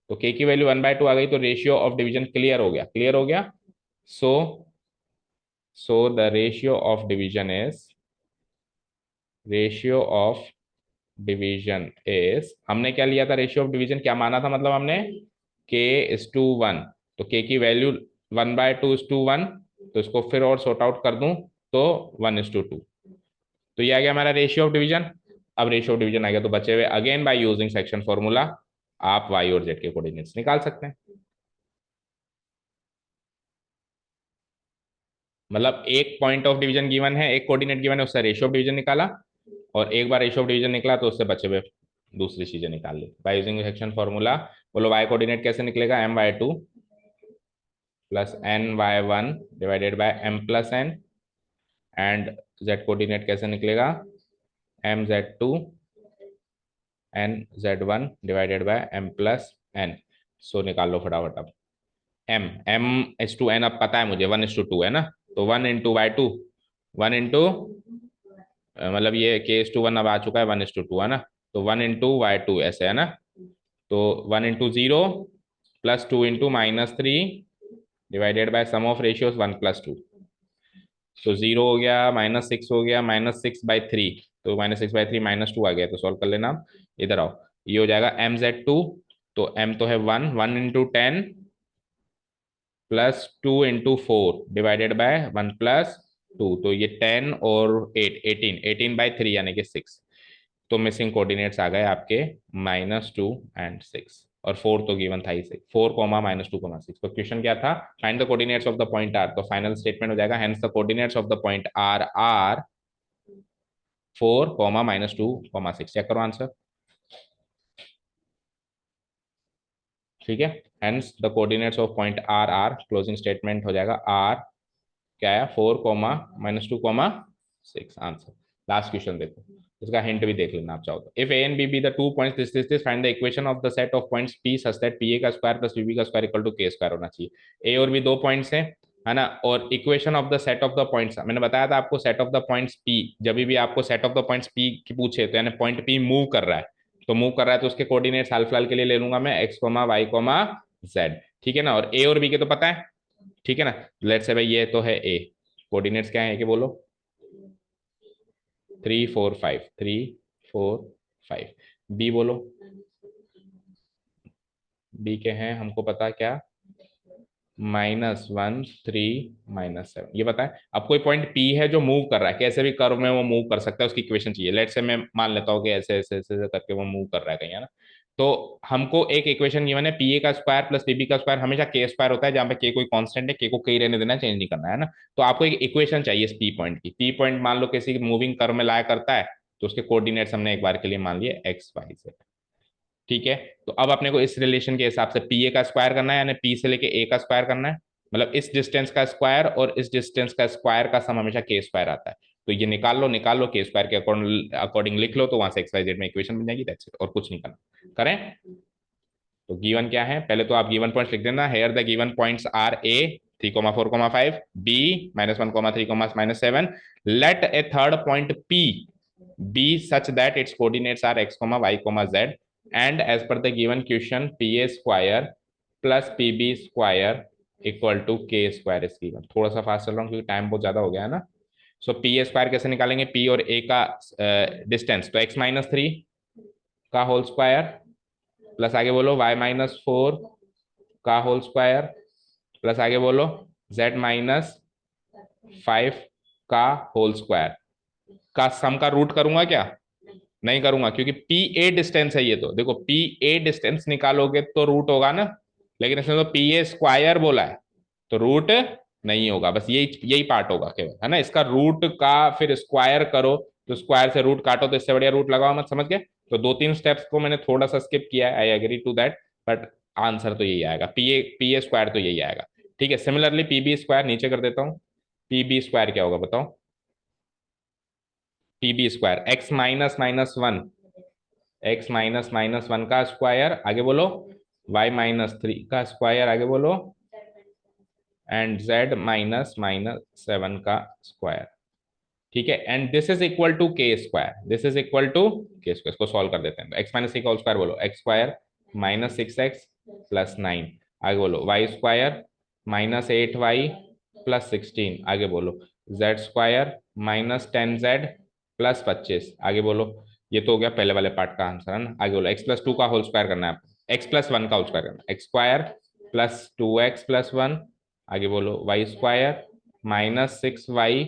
तो k की वैल्यू 1/2 आ गई, तो रेशियो ऑफ डिवीजन क्लियर हो गया, क्लियर हो गया। So so the ratio of division is, ratio of division is, हमने क्या लिया था रेशियो ऑफ डिवीजन, क्या माना था, मतलब हमने k इज टू 1, तो k की वैल्यू 1/2 इज टू 1, तो इसको फिर और सॉर्ट आउट कर दूं तो 1:2। तो ये आ गया हमारा रेशियो ऑफ डिवीजन। अब रेशियो ऑफ डिवीजन आ गया तो बचे हुए again bye using section formula आप y और z के कोऑर्डिनेट्स निकाल सकते हैं। मतलब एक पॉइंट ऑफ डिवीजन गिवन है, एक कोऑर्डिनेट गिवन है, उससे रेशियो ऑफ डिवीजन निकाला, और एक बार रेशियो ऑफ डिवीजन निकला तो उससे बचे हुए दूसरी चीजें निकाल ली बाय यूजिंग सेक्शन फॉर्मूला। बोलो y कोऑर्डिनेट कैसे निकलेगा, my2 plus ny1 divided by m plus n, and z coordinate कैसे निकलेगा, mz2 nz1 divided by m plus n। सो निकाल लो फटाफट अब, m m/n अब पता है मुझे 1:2 है ना, तो 1 इंटू y2, 1 इंटू, मतलब ये k:1 अब आ चुका है, 1:2 है ना, तो 1 इंटू y2 ऐसे है ना, तो 1 into 0 plus 2 into -3 divided by sum of ratios 1 plus 2। तो 0 हो गया, -6 हो गया, -6/3, तो -6/3 -2 आ गया, तो सॉल्व कर लेना। इधर आओ, ये हो जाएगा mz2, तो m तो है 1, 1 into 10 plus 2 into 4 divided by 1 plus 2, तो ये 10 और 8 18, 18/3 यानी कि 6। तो मिसिंग कोऑर्डिनेट्स आ गए आपके -2 एंड 6, और 4 तो गिवन था ही, 6 4 कॉमा -2 कॉमा 6। तो क्वेश्चन क्या था, find the coordinates of the point R, तो फाइनल स्टेटमेंट हो जाएगा hence the coordinates of the point R are 4 comma -2 comma 6। Check करो आंसर, ठीक है। Hence the coordinates of point R are, closing statement हो जाएगा आर क्या है 4 comma -2 comma 6 answer. Last question देखो, इसका हिंट भी देख लेना आप चाहो तो। If A and B be the two points this find the equation of the set of points P such that P A का स्क्वायर प्लस बी बी का square equal to K square होना चाहिए। ए और B दो points हैं, है ना, और equation of the set of the points, मैंने बताया था आपको set of the points P, जब भी आपको set of the points P की पूछे तो यानी पॉइंट पी मूव कर रहा है, तो मूव कर रहा है तो उसके कोऑर्डिनेट्स हाल फिलहाल के लिए ले लूंगा मैं x, y, z, ठीक है ना। और ए और बी के तो पता है, ठीक है ना। लेट्स से भाई ये तो है ए, कोऑर्डिनेट्स क्या है कि बोलो 3 4 5, 3 4 5। बी बोलो, बी के हैं हमको पता क्या, -1 3 -7, ये बताएं। अब कोई पॉइंट पी है जो मूव कर रहा है, कैसे भी कर्व में वो मूव कर सकता है, उसकी इक्वेशन चाहिए। लेट से मैं मान लेता हूँ कि ऐसे ऐसे ऐसे करके वो मूव कर रहा है कहीं, है ना। तो हमको एक इक्वेशन गिवन है, पी ए का स्क्वायर प्लस बीबी का स्क्वायर हमेशा के स्क्वायर होता है, जहां पे के कोई कांस्टेंट है, के को कहीं रहने देना, चेंज नहीं करना है ना। तो आपको एक इक्वेशन चाहिए इस पी पॉइंट की। पी पॉइंट मान लो किसी मूविंग कर्व में लाया करता है, तो उसके कोऑर्डिनेट्स हमने एक बार के लिए मान लिए XYZ, ठीक है। तो अब अपने को इस रिलेशन के हिसाब से पी ए का स्क्वायर करना है, यानी पी से लेके ए का स्क्वायर करना है, मतलब इस डिस्टेंस का स्क्वायर और इस डिस्टेंस का स्क्वायर का सम हमेशा के स्क्वायर आता है। तो ये निकाल लो, निकाल लो, के स्क्वायर के अकॉर्डिंग लिख लो, तो वहां से XYZ में इक्वेशन बन जाएगी, दैट्स इट, और कुछ नहीं करना। करें, तो गिवन क्या है, पहले तो आप गिवन पॉइंट्स लिख देना। Here the given points are A 3,4,5, B -1,3,-7। Let a third point P be such that its coordinates are x, y, z and as per the given question pa square plus pb square equal to K square is given. थोड़ा सा fast चल रहा हूँ क्योंकि time बहुत ज्यादा हो गया है ना। सो पी ए स्क्वायर कैसे निकालेंगे, पी और ए का डिस्टेंस, तो एक्स माइनस थ्री का होल स्क्वायर प्लस आगे बोलो वाई माइनस फोर का होल स्क्वायर प्लस आगे बोलो जेड माइनस फाइव का होल स्क्वायर का सम का रूट करूंगा क्या, नहीं करूंगा क्योंकि पी ए डिस्टेंस है ये। तो देखो पी ए डिस्टेंस निकालोगे तो रूट होगा ना, लेकिन इसमें तो पी ए स्क्वायर बोला है तो रूट नहीं होगा, बस यही यही पार्ट होगा केवल, है ना। इसका रूट का फिर स्क्वायर करो तो स्क्वायर से रूट काटो तो इससे बढ़िया रूट लगाओ मत, समझ गए। तो दो तीन स्टेप्स को मैंने थोड़ा सा स्किप किया है, I agree to that, but answer तो यही आएगा, पी ए स्क्वायर तो यही आएगा। ठीक है, सिमिलरली पी बी स्क्वायर नीचे कर देता हूँ। पी बी स्क्वायर क्या होगा बताओ, P B square X minus minus one, X minus minus one का स्क्वायर आगे बोलो, वाई माइनस थ्री का स्क्वायर आगे बोलो, and Z minus minus seven का स्क्वायर। ठीक है, and this is equal to K square, this is equal to K square. इसको सॉल्व कर देते हैं, एक्स माइनस थ्री का होल स्क्वायर बोलो, X square minus six X plus nine, आगे बोलो Y square minus eight Y plus sixteen, आगे बोलो Z square minus ten Z plus पच्चीस, आगे बोलो। ये तो हो गया पहले वाले पार्ट का आंसर, है ना। आगे बोलो एक्स प्लस टू का होल स्क्वायर करना है, एक्स प्लस वन का होल स्क्वायर करना है, X square plus two x plus one, आगे बोलो Y square minus six Y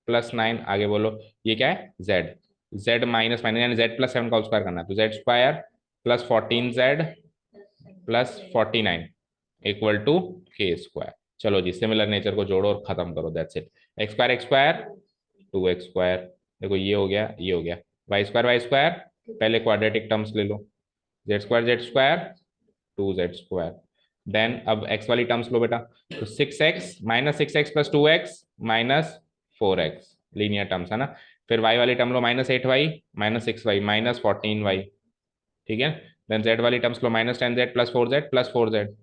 plus nine, आगे बोलो ये क्या है जेड, जेड माइनस माइनस यानी जेड प्लस सेवन का स्क्वायर करना है, तो Z square plus fourteen Z plus forty nine equal to K square. चलो जी, सिमिलर नेचर को जोड़ो और खत्म करो, that's it. X square two X square, देखो ये हो गया ये हो गया, वाई स्क्वायर पहले क्वाड्रेटिक टर्म्स ले लो, Z square two Z square, then अब एक्स वाली टर्म्स लो बेटा, तो six X minus six X plus two X minus four X linear terms, है ना। फिर वाई वाली टर्म लो, minus eight Y minus six Y minus fourteen Y, ठीक है। देन जेड वाली टर्म्स लो, minus ten Z plus four Z,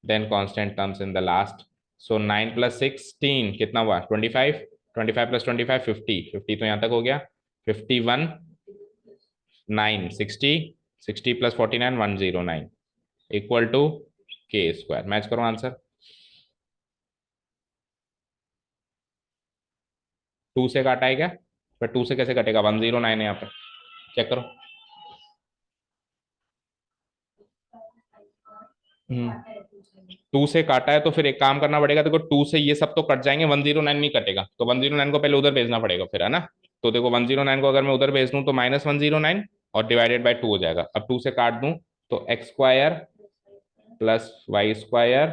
then constant terms in the last. So nine plus sixteen कितना हुआ, twenty five, twenty five plus twenty five fifty, fifty तो यहाँ तक हो गया, fifty one nine sixty, sixty plus forty nine one zero nine equal to K square. Match करो answer, two से काटा है क्या, पर टू से कैसे कटेगा, वन जीरो नाइन है यहाँ पे, चेक करो। टू से काटा है तो फिर एक काम करना पड़ेगा, देखो टू से ये सब तो कट जाएंगे, वन जीरो नाइन नहीं कटेगा, तो वन जीरो नाइन को पहले उधर भेजना पड़ेगा फिर, है ना। तो देखो वन जीरो नाइन को अगर मैं उधर भेज दूं तो माइनस वन जीरो नाइन और डिवाइडेड बाई टू हो जाएगा। अब टू से काट दूं तो X square plus Y square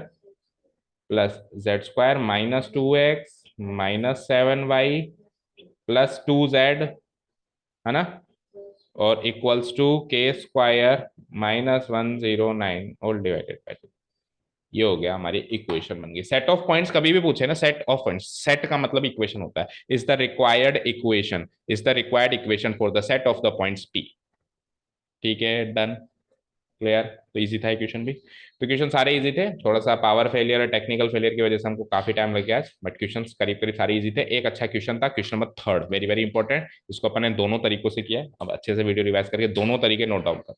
plus Z square minus two X minus seven Y plus two Z, है ना, और equals to K square minus one zero nine और डिवाइडेड बाई टू। ये हो गया हमारी इक्वेशन बन गई। सेट ऑफ पॉइंट्स कभी भी पूछे ना, सेट ऑफ पॉइंट्स, सेट का मतलब इक्वेशन होता है, is the required equation, is the required equation for the set of the points P. ठीक है, डन, क्लियर। तो इजी था इक्वेशन भी, तो क्वेश्चन सारे इजी थे, थोड़ा सा पावर फेलियर और टेक्निकल फेलियर की वजह से हमको काफी टाइम लग गया आज, बट क्वेश्चन करीब करीब सारे इजी थे। एक अच्छा क्वेश्चन था, question number third, very very important, इसको अपन ने दोनों तरीकों से किया है, अब अच्छे से वीडियो रिवाइज करके दोनों तरीके नोट डाउन कर।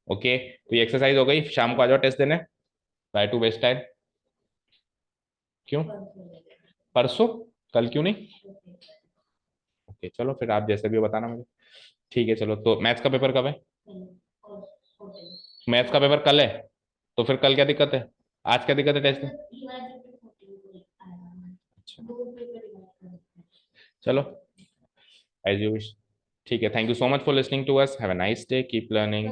ओके, तो ये एक्सरसाइज हो गई, शाम को आ जाओ टेस्ट देने, ट्राई टू वेस्ट टाइम। क्यों परसों, कल क्यों नहीं, ओके चलो फिर आप जैसे भी बताना मुझे। ठीक है चलो, तो मैथ्स का पेपर कब है, मैथ्स का पेपर कल है, तो फिर कल क्या दिक्कत है, आज क्या दिक्कत है टेस्ट में। अच्छा चलो, एज यू विश। ठीक है, thank you so much for listening to us, have a nice day, keep learning.